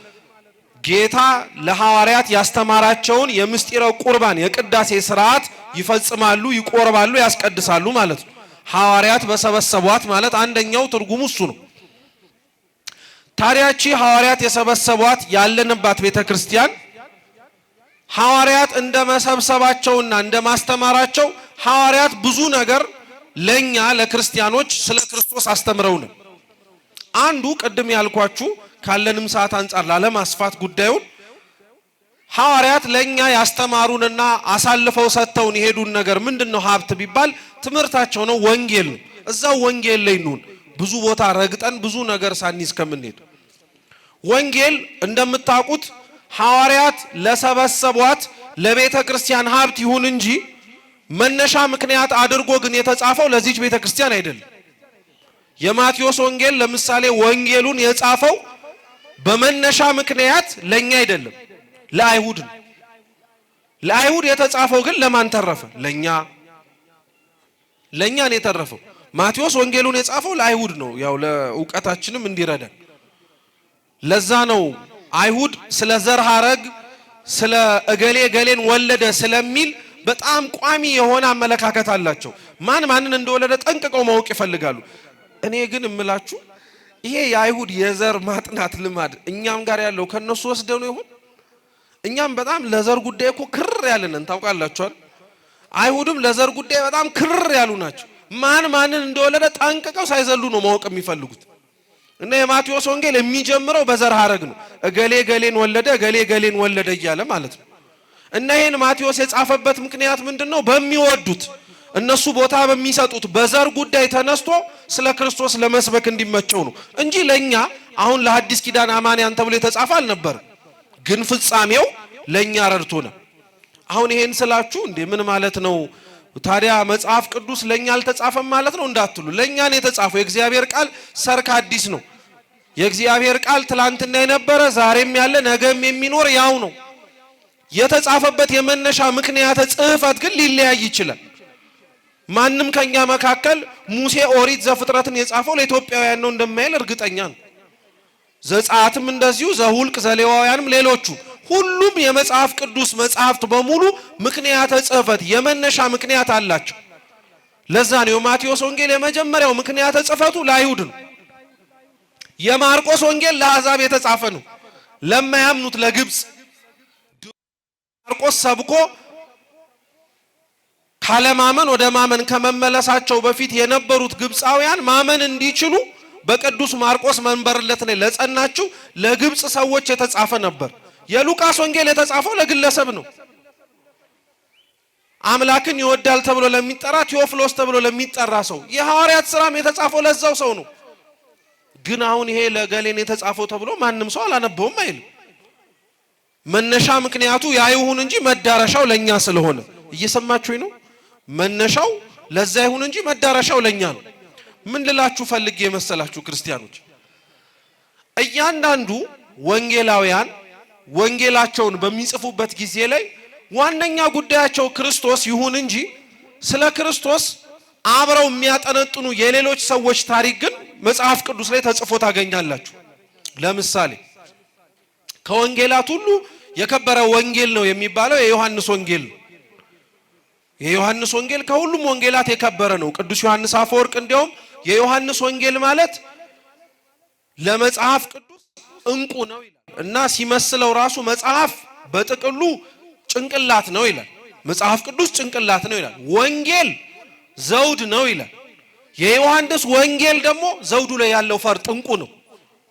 ጌታ ለሐዋርያት ያስተማራቸውን የምስጢረ ቁርባን የቅዳሴ ሥርዓት ይፈጽማሉ፣ ይቆርባሉ፣ ያስቀድሳሉ ማለት ነው። ሐዋርያት በሰበሰቧት ማለት አንደኛው ትርጉሙ እሱ ነው። ታዲያቺ ሐዋርያት የሰበሰቧት ያለንባት ቤተክርስቲያን ሐዋርያት እንደ መሰብሰባቸውና እንደ ማስተማራቸው ሐዋርያት ብዙ ነገር ለኛ ለክርስቲያኖች ስለ ክርስቶስ አስተምረውን። አንዱ ቅድም ያልኳችሁ ካለንም ሰዓት አንፃር ላለማስፋት ጉዳዩን ሐዋርያት ለኛ ያስተማሩንና አሳልፈው ሰጥተውን የሄዱን ነገር ምንድነው? ሀብት ቢባል ትምህርታቸው ነው፣ ወንጌል ነው። እዛው ወንጌል ላይ ነን። ብዙ ቦታ ረግጠን ብዙ ነገር ሳንይዝ ከምንሄድ ወንጌል እንደምታውቁት ሐዋርያት ለሰበሰቧት ለቤተ ክርስቲያን ሀብት ይሁን እንጂ መነሻ ምክንያት አድርጎ ግን የተጻፈው ለዚች ቤተ ክርስቲያን አይደለም። የማቴዎስ ወንጌል ለምሳሌ ወንጌሉን የጻፈው በመነሻ ምክንያት ለኛ አይደለም፣ ለአይሁድ ነው። ለአይሁድ የተጻፈው ግን ለማን ተረፈ? ለኛ ነው የተረፈው። ማቴዎስ ወንጌሉን የጻፈው ለአይሁድ ነው፣ ያው ለእውቀታችንም እንዲረዳን። ለዛ ነው አይሁድ ስለ ዘር ሐረግ ስለ እገሌ ገሌን ወለደ ስለሚል በጣም ቋሚ የሆነ አመለካከት አላቸው። ማን ማንን እንደወለደ ጠንቅቀው ማወቅ ይፈልጋሉ። እኔ ግን እምላችሁ ይሄ የአይሁድ የዘር ማጥናት ልማድ እኛም ጋር ያለው ከነሱ ወስደው ነው ይሆን? እኛም በጣም ለዘር ጉዳይ እኮ ክር ያለንን ታውቃላችኋል። አይሁድም ለዘር ጉዳይ በጣም ክር ያሉ ናቸው። ማን ማንን እንደወለደ ጠንቅቀው ሳይዘሉ ነው ማወቅ የሚፈልጉት። እና የማቴዎስ ወንጌል የሚጀምረው በዘር ሐረግ ነው። እገሌ ገሌን ወለደ፣ እገሌ ገሌን ወለደ እያለ ማለት ነው። እና ይሄን ማቴዎስ የጻፈበት ምክንያት ምንድነው? በሚወዱት እነሱ ቦታ በሚሰጡት በዘር ጉዳይ ተነስቶ ስለ ክርስቶስ ለመስበክ እንዲመቸው ነው እንጂ ለኛ አሁን ለሐዲስ ኪዳን አማንያን ተብሎ የተጻፈ አልነበር። ግን ፍጻሜው ለኛ ረድቶና አሁን ይሄን ስላችሁ እንዴ ምን ማለት ነው ታዲያ? መጽሐፍ ቅዱስ ለኛ አልተጻፈም ማለት ነው እንዳትሉ። ለኛ ነው የተጻፈው። የእግዚአብሔር ቃል ሰርክ አዲስ ነው። የእግዚአብሔር ቃል ትላንትና የነበረ ዛሬም ያለ ነገም የሚኖር ያው ነው። የተጻፈበት የመነሻ ምክንያት ጽሕፈት ግን ሊለያይ ይችላል። ማንም ከኛ መካከል ሙሴ ኦሪት ዘፍጥረትን የጻፈው ለኢትዮጵያውያን ነው እንደማይል እርግጠኛ ነው። ዘጸአትም እንደዚሁ፣ ዘሁልቅ፣ ዘሌዋውያንም ሌሎቹ ሁሉም የመጽሐፍ ቅዱስ መጽሐፍት በሙሉ ምክንያተ ጽሕፈት የመነሻ ምክንያት አላቸው። ለዛ ነው የማቴዎስ ወንጌል የመጀመሪያው ምክንያተ ጽሕፈቱ ለአይሁድ ነው። የማርቆስ ወንጌል ለአሕዛብ የተጻፈ ነው፣ ለማያምኑት ለግብፅ። ማርቆስ ሰብኮ ካለማመን ወደ ማመን ከመመለሳቸው በፊት የነበሩት ግብፃውያን ማመን እንዲችሉ በቅዱስ ማርቆስ መንበርለት ላይ ለጸናችሁ ለግብፅ ሰዎች የተጻፈ ነበር። የሉቃስ ወንጌል የተጻፈው ለግለሰብ ነው። አምላክን ይወዳል ተብሎ ለሚጠራ ቴዎፍሎስ ተብሎ ለሚጠራ ሰው፣ የሐዋርያት ሥራም የተጻፈው ለዛው ሰው ነው። ግን አሁን ይሄ ለገሌን የተጻፈው ተብሎ ማንም ሰው አላነበውም አይልም። መነሻ ምክንያቱ ያ ይሁን እንጂ መዳረሻው ለኛ ስለሆነ፣ እየሰማችሁኝ ነው? መነሻው ለዛ ይሁን እንጂ መዳረሻው ለኛ ነው። ምን ልላችሁ ፈልጌ የመሰላችሁ ክርስቲያኖች፣ እያንዳንዱ ወንጌላውያን ወንጌላቸውን በሚጽፉበት ጊዜ ላይ ዋነኛ ጉዳያቸው ክርስቶስ ይሁን እንጂ ስለ ክርስቶስ አብረው የሚያጠነጥኑ የሌሎች ሰዎች ታሪክ ግን መጽሐፍ ቅዱስ ላይ ተጽፎ ታገኛላችሁ። ለምሳሌ ከወንጌላት ሁሉ የከበረ ወንጌል ነው የሚባለው የዮሐንስ ወንጌል ነው። የዮሐንስ ወንጌል ከሁሉም ወንጌላት የከበረ ነው። ቅዱስ ዮሐንስ አፈወርቅ እንዲያውም የዮሐንስ ወንጌል ማለት ለመጽሐፍ ቅዱስ እንቁ ነው ይላል እና ሲመስለው ራሱ መጽሐፍ በጥቅሉ ጭንቅላት ነው ይላል። መጽሐፍ ቅዱስ ጭንቅላት ነው ይላል። ወንጌል ዘውድ ነው ይላል። የዮሐንስ ወንጌል ደግሞ ዘውዱ ላይ ያለው ፈርጥ እንቁ ነው፣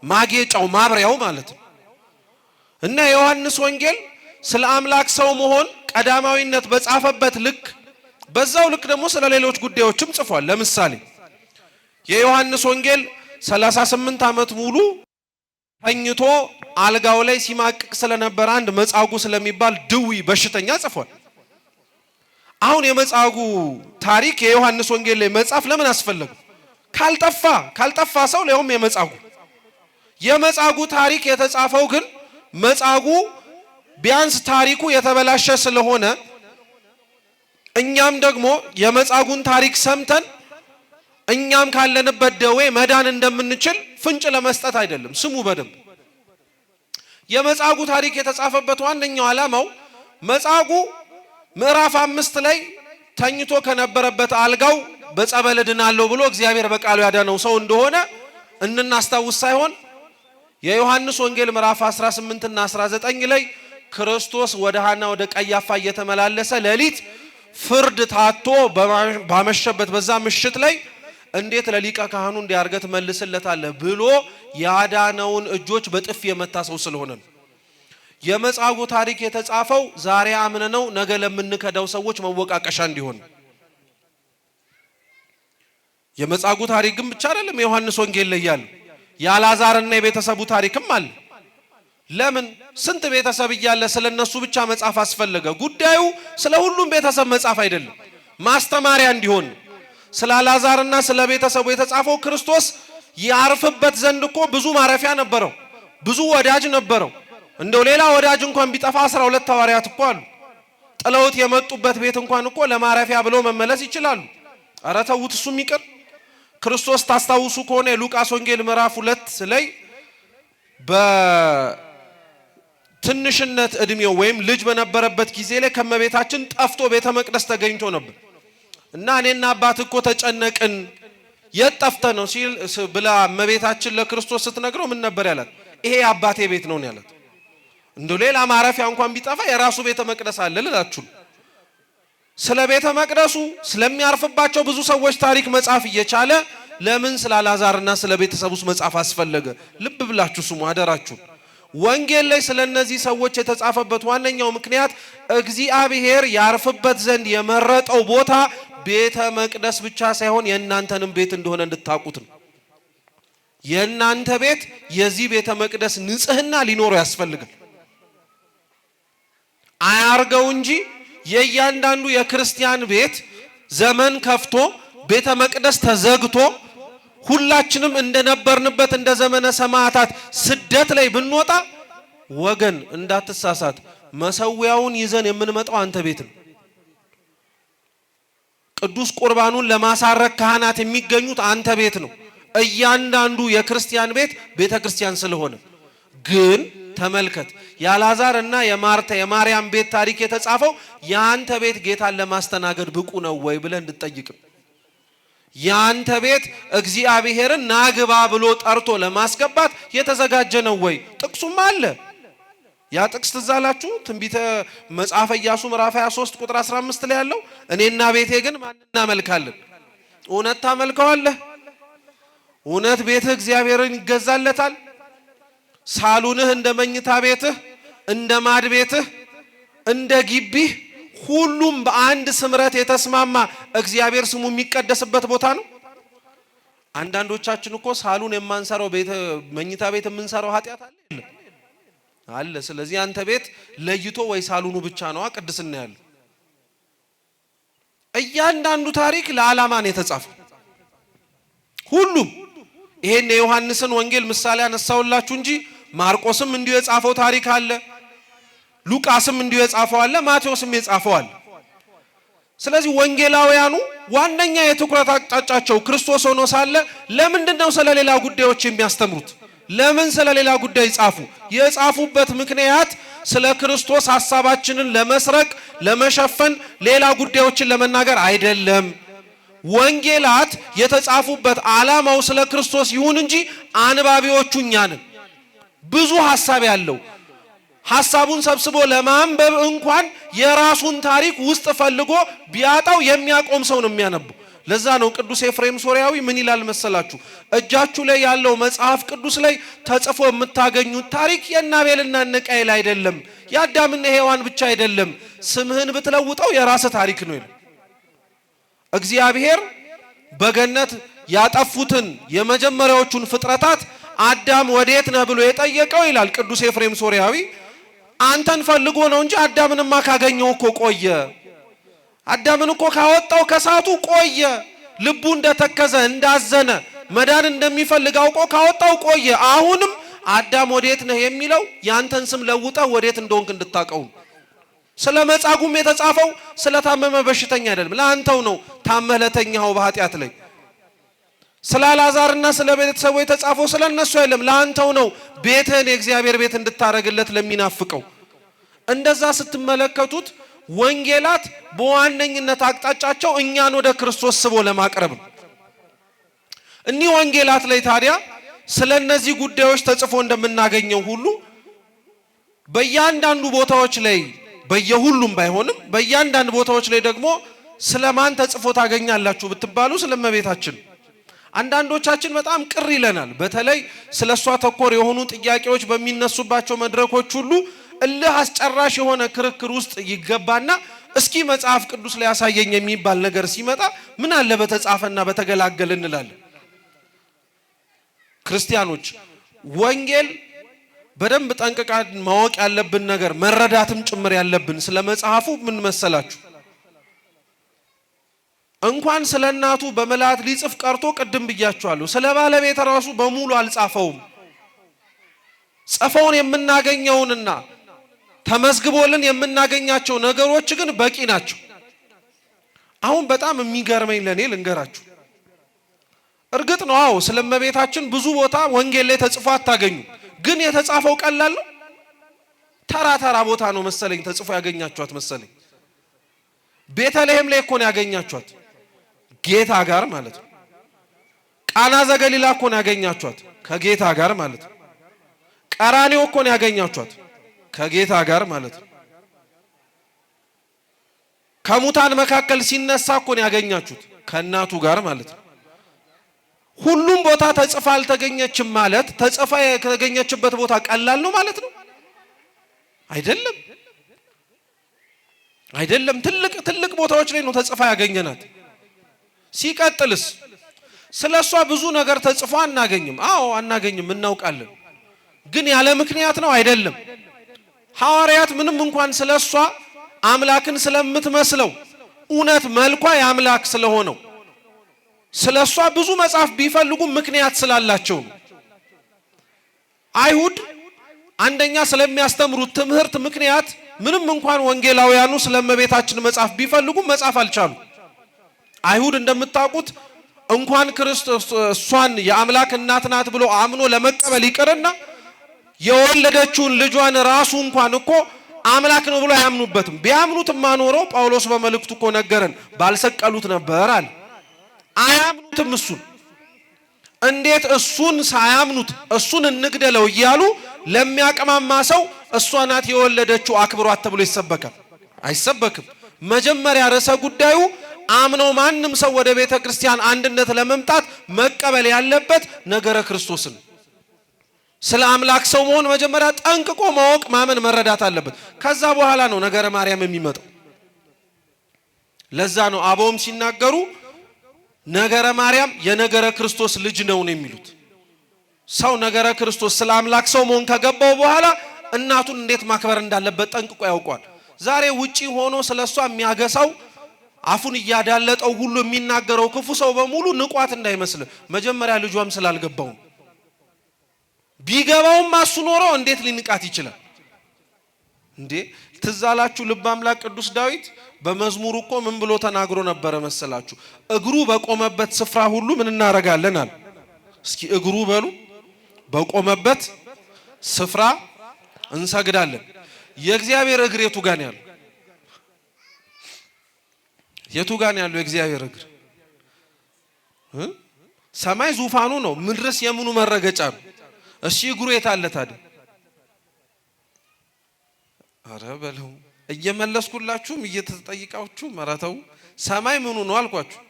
ማጌጫው ማብሪያው ማለት ነው። እና የዮሐንስ ወንጌል ስለ አምላክ ሰው መሆን ቀዳማዊነት በጻፈበት ልክ በዛው ልክ ደግሞ ስለ ሌሎች ጉዳዮችም ጽፏል። ለምሳሌ የዮሐንስ ወንጌል 38 ዓመት ሙሉ ተኝቶ አልጋው ላይ ሲማቅቅ ስለነበር አንድ መጻጉዕ ስለሚባል ድዊ በሽተኛ ጽፏል። አሁን የመጻጉዕ ታሪክ የዮሐንስ ወንጌል ላይ መጻፍ ለምን አስፈለገ? ካልጠፋ ሰው ለውም የመጻጉዕ ታሪክ የተጻፈው ግን መጻጉዕ ቢያንስ ታሪኩ የተበላሸ ስለሆነ እኛም ደግሞ የመጻጉዕን ታሪክ ሰምተን እኛም ካለንበት ደዌ መዳን እንደምንችል ፍንጭ ለመስጠት አይደለም። ስሙ በደንብ። የመጻጉዕ ታሪክ የተጻፈበት ዋነኛው ዓላማው መጻጉዕ ምዕራፍ 5 ላይ ተኝቶ ከነበረበት አልጋው በጸበል ድናለሁ ብሎ እግዚአብሔር በቃሉ ያዳነው ሰው እንደሆነ እንናስታውስ ሳይሆን የዮሐንስ ወንጌል ምዕራፍ 18 እና 19 ላይ ክርስቶስ ወደ ሐና ወደ ቀያፋ እየተመላለሰ ሌሊት ፍርድ ታቶ ባመሸበት በዛ ምሽት ላይ እንዴት ለሊቀ ካህኑ እንዲያርገት መልስለታለህ ብሎ ያዳነውን እጆች በጥፍ የመታ ሰው ስለሆነ ነው። የመጻጉዕ ታሪክ የተጻፈው ዛሬ አምነነው ነገ ለምንከዳው ሰዎች መወቃቀሻ እንዲሆን። የመጻጉዕ ታሪክ ግን ብቻ አይደለም የዮሐንስ ወንጌል ላይ ያለው የአልዓዛርና የቤተሰቡ ታሪክም አለ። ለምን ስንት ቤተሰብ እያለ ስለነሱ ብቻ መጻፍ አስፈለገ? ጉዳዩ ስለ ሁሉም ቤተሰብ መጻፍ አይደለም፣ ማስተማሪያ እንዲሆን። ስለ አልዓዛርና ስለ ቤተሰቡ የተጻፈው ክርስቶስ ያርፍበት ዘንድ እኮ ብዙ ማረፊያ ነበረው፣ ብዙ ወዳጅ ነበረው። እንደው ሌላ ወዳጅ እንኳን ቢጠፋ 12 ሐዋርያት እኮ አሉ። ጥለውት የመጡበት ቤት እንኳን እኮ ለማረፊያ ብለው መመለስ ይችላሉ። ኧረ ተውት፣ እሱም ይቅር። ክርስቶስ ታስታውሱ ከሆነ የሉቃስ ወንጌል ምዕራፍ 2 ላይ በትንሽነት እድሜው ወይም ልጅ በነበረበት ጊዜ ላይ ከመቤታችን ጠፍቶ ቤተ መቅደስ ተገኝቶ ነበር እና እኔና አባት እኮ ተጨነቅን፣ የት ጠፍተህ ነው ሲል ብላ መቤታችን ለክርስቶስ ስትነግረው ምን ነበር ያላት? ይሄ አባቴ ቤት ነው ያላት። እንደው ሌላ ማረፊያ እንኳን ቢጠፋ የራሱ ቤተ መቅደስ አለ ልላችሁ። ስለ ቤተ መቅደሱ ስለሚያርፍባቸው ብዙ ሰዎች ታሪክ መጻፍ እየቻለ ለምን ስለ አልዓዛርና ስለ ቤተሰቡስ መጻፍ አስፈለገ? ልብ ብላችሁ ስሙ አደራችሁ። ወንጌል ላይ ስለ እነዚህ ሰዎች የተጻፈበት ዋነኛው ምክንያት እግዚአብሔር ያርፍበት ዘንድ የመረጠው ቦታ ቤተ መቅደስ ብቻ ሳይሆን የእናንተንም ቤት እንደሆነ እንድታውቁት ነው። የእናንተ ቤት የዚህ ቤተ መቅደስ ንጽህና ሊኖረው ያስፈልጋል። አያርገው እንጂ የእያንዳንዱ የክርስቲያን ቤት ዘመን ከፍቶ ቤተ መቅደስ ተዘግቶ ሁላችንም እንደነበርንበት እንደ ዘመነ ሰማዕታት ስደት ላይ ብንወጣ ወገን እንዳትሳሳት፣ መሰዊያውን ይዘን የምንመጣው አንተ ቤት ነው። ቅዱስ ቁርባኑን ለማሳረግ ካህናት የሚገኙት አንተ ቤት ነው። እያንዳንዱ የክርስቲያን ቤት ቤተ ክርስቲያን ስለሆነ ግን ተመልከት፣ የአልዓዛር እና የማርታ የማርያም ቤት ታሪክ የተጻፈው ያንተ ቤት ጌታን ለማስተናገድ ብቁ ነው ወይ ብለን እንድትጠይቅ። ያንተ ቤት እግዚአብሔርን ናግባ ብሎ ጠርቶ ለማስገባት የተዘጋጀ ነው ወይ? ጥቅሱም አለ። ያ ጥቅስ ትዝ አላችሁ? ትንቢተ መጽሐፈ ኢያሱ ምዕራፍ 23 ቁጥር 15 ላይ ያለው እኔና ቤቴ ግን ማን እናመልካለን? እውነት ታመልከዋለህ? እውነት ቤትህ እግዚአብሔርን ይገዛለታል? ሳሎንህ እንደ መኝታ ቤትህ፣ እንደ ማድ ቤትህ፣ እንደ ግቢህ ሁሉም በአንድ ስምረት የተስማማ እግዚአብሔር ስሙ የሚቀደስበት ቦታ ነው? አንዳንዶቻችን እኮ ሳሎን የማንሰራው ቤት መኝታ ቤት የምንሰራው ኃጢአት አለ። ስለዚህ አንተ ቤት ለይቶ ወይ ሳሎኑ ብቻ ነው ቅድስና ያለው። እያንዳንዱ ታሪክ ለዓላማ ነው የተጻፈው። ሁሉም ይሄን የዮሐንስን ወንጌል ምሳሌ አነሳውላችሁ እንጂ ማርቆስም እንዲሁ የጻፈው ታሪክ አለ፣ ሉቃስም እንዲሁ የጻፈው አለ፣ ማቴዎስም የጻፈው አለ። ስለዚህ ወንጌላውያኑ ዋነኛ የትኩረት አቅጣጫቸው ክርስቶስ ሆኖ ሳለ ለምንድነው ስለሌላ ጉዳዮች የሚያስተምሩት? ለምን ስለሌላ ጉዳይ ጻፉ? የጻፉበት ምክንያት ስለ ክርስቶስ ሐሳባችንን ለመስረቅ ለመሸፈን ሌላ ጉዳዮችን ለመናገር አይደለም። ወንጌላት የተጻፉበት ዓላማው ስለ ክርስቶስ ይሁን እንጂ አንባቢዎቹ እኛ ነን። ብዙ ሐሳብ ያለው ሐሳቡን ሰብስቦ ለማንበብ እንኳን የራሱን ታሪክ ውስጥ ፈልጎ ቢያጣው የሚያቆም ሰው ነው የሚያነበው። ለዛ ነው ቅዱስ ኤፍሬም ሶርያዊ ምን ይላል መሰላችሁ? እጃችሁ ላይ ያለው መጽሐፍ ቅዱስ ላይ ተጽፎ የምታገኙት ታሪክ የአቤልና የቃየል አይደለም፣ የአዳምና ሔዋን ብቻ አይደለም፣ ስምህን ብትለውጠው የራስ ታሪክ ነው ይላል። እግዚአብሔር በገነት ያጠፉትን የመጀመሪያዎቹን ፍጥረታት አዳም ወዴት ነህ ብሎ የጠየቀው ይላል ቅዱስ ኤፍሬም ሶርያዊ አንተን ፈልጎ ነው እንጂ አዳምንማ ካገኘው እኮ ቆየ። አዳምን እኮ ካወጣው ከሳቱ ቆየ። ልቡ እንደተከዘ እንዳዘነ መዳን እንደሚፈልግ አውቆ ካወጣው ቆየ። አሁንም አዳም ወዴት ነህ የሚለው ያንተን ስም ለውጠህ ወዴት እንደሆንክ እንድታቀው። ስለ መጻጉም የተጻፈው ስለ ታመመ በሽተኛ አይደለም፣ ለአንተው ነው ታመህ ለተኛው በኃጢአት ላይ። ስለ አልዓዛርና ስለ ቤተሰቡ የተጻፈው ስለ እነሱ አይደለም፣ ለአንተው ነው ቤትህን የእግዚአብሔር ቤት እንድታረግለት ለሚናፍቀው። እንደዛ ስትመለከቱት ወንጌላት በዋነኝነት አቅጣጫቸው እኛን ወደ ክርስቶስ ስቦ ለማቅረብ ነው። እኒህ ወንጌላት ላይ ታዲያ ስለ እነዚህ ጉዳዮች ተጽፎ እንደምናገኘው ሁሉ በእያንዳንዱ ቦታዎች ላይ በየሁሉም ባይሆንም በእያንዳንዱ ቦታዎች ላይ ደግሞ ስለማን ተጽፎ ታገኛላችሁ ብትባሉ ስለእመቤታችን። አንዳንዶቻችን በጣም ቅር ይለናል። በተለይ ስለሷ ተኮር የሆኑ ጥያቄዎች በሚነሱባቸው መድረኮች ሁሉ እልህ አስጨራሽ የሆነ ክርክር ውስጥ ይገባና እስኪ መጽሐፍ ቅዱስ ላይ ያሳየኝ የሚባል ነገር ሲመጣ ምን አለ በተጻፈና በተገላገል እንላለን። ክርስቲያኖች ወንጌል በደንብ ጠንቅቀን ማወቅ ያለብን ነገር መረዳትም ጭምር ያለብን ስለ መጽሐፉ ምን መሰላችሁ? እንኳን ስለ እናቱ በመላት ሊጽፍ ቀርቶ ቅድም ብያችኋለሁ፣ ስለ ባለቤት ራሱ በሙሉ አልጻፈውም። ጽፈውን የምናገኘውንና ተመዝግቦልን የምናገኛቸው ነገሮች ግን በቂ ናቸው። አሁን በጣም የሚገርመኝ ለኔ ልንገራችሁ። እርግጥ ነው አዎ ስለ እመቤታችን ብዙ ቦታ ወንጌል ላይ ተጽፎ አታገኙ። ግን የተጻፈው ቀላል ነው። ተራ ቦታ ነው መሰለኝ ተጽፎ ያገኛችኋት መሰለኝ። ቤተልሔም ላይ እኮ ነው ያገኛችኋት ጌታ ጋር ማለት ነው። ቃና ዘገሊላ እኮ ነው ያገኛችኋት ከጌታ ጋር ማለት ነው። ቀራንዮ እኮ ነው ያገኛችኋት ከጌታ ጋር ማለት ነው። ከሙታን መካከል ሲነሳ እኮ ነው ያገኛችሁት ከእናቱ ጋር ማለት ነው። ሁሉም ቦታ ተጽፋ አልተገኘችም ማለት ተጽፋ የተገኘችበት ቦታ ቀላል ነው ማለት ነው? አይደለም። ትልቅ ቦታዎች ላይ ነው ተጽፋ ያገኘናት። ሲቀጥልስ ስለሷ ብዙ ነገር ተጽፎ አናገኝም? አዎ አናገኝም፣ እናውቃለን። ግን ያለ ምክንያት ነው አይደለም። ሐዋርያት ምንም እንኳን ስለሷ አምላክን ስለምትመስለው እውነት መልኳ የአምላክ ስለሆነው ስለሷ ብዙ መጽሐፍ ቢፈልጉ ምክንያት ስላላቸው ነው። አይሁድ አንደኛ ስለሚያስተምሩት ትምህርት ምክንያት ምንም እንኳን ወንጌላውያኑ ስለእመቤታችን መጽሐፍ ቢፈልጉ መጽሐፍ አልቻሉ። አይሁድ እንደምታውቁት እንኳን ክርስቶስ እሷን የአምላክ እናት ናት ብሎ አምኖ ለመቀበል ይቅርና የወለደችውን ልጇን ራሱ እንኳን እኮ አምላክ ነው ብሎ አያምኑበትም። ቢያምኑትማ ኖሮ ጳውሎስ በመልእክቱ እኮ ነገረን ባልሰቀሉት ነበር አለ። አያምኑትም። እሱን እንዴት እሱን ሳያምኑት እሱን እንግደለው እያሉ ለሚያቀማማ ሰው እሷ ናት የወለደችው አክብሯት ተብሎ ይሰበካል? አይሰበክም። መጀመሪያ ርዕሰ ጉዳዩ አምነው ማንም ሰው ወደ ቤተ ክርስቲያን አንድነት ለመምጣት መቀበል ያለበት ነገረ ክርስቶስን። ስለ አምላክ ሰው መሆን መጀመሪያ ጠንቅቆ ማወቅ፣ ማመን፣ መረዳት አለበት። ከዛ በኋላ ነው ነገረ ማርያም የሚመጣው። ለዛ ነው አበውም ሲናገሩ ነገረ ማርያም የነገረ ክርስቶስ ልጅ ነው የሚሉት። ሰው ነገረ ክርስቶስ ስለ አምላክ ሰው መሆን ከገባው በኋላ እናቱን እንዴት ማክበር እንዳለበት ጠንቅቆ ያውቋል። ዛሬ ውጪ ሆኖ ስለሷ የሚያገሳው አፉን እያዳለጠው ሁሉ የሚናገረው ክፉ ሰው በሙሉ ንቋት እንዳይመስል መጀመሪያ ልጇም ስላልገባው ቢገባውም አሱ ኖሮ እንዴት ሊንቃት ይችላል እንዴ? ትዝ አላችሁ ልበ አምላክ ቅዱስ ዳዊት በመዝሙሩ እኮ ምን ብሎ ተናግሮ ነበር መሰላችሁ? እግሩ በቆመበት ስፍራ ሁሉ ምን እናረጋለን አለ። እስኪ እግሩ በሉ በቆመበት ስፍራ እንሰግዳለን። የእግዚአብሔር እግር የቱ ጋር ነው ያለው? የቱ ጋር ነው ያለው የእግዚአብሔር እግር? ሰማይ ዙፋኑ ነው፣ ምድርስ የምኑ መረገጫ ነው? እሺ እግሩ የት አለ ታዲያ? አረ በለው እየመለስኩላችሁም እየተጠይቃችሁ መራተው ሰማይ ምኑ ነው አልኳችሁ?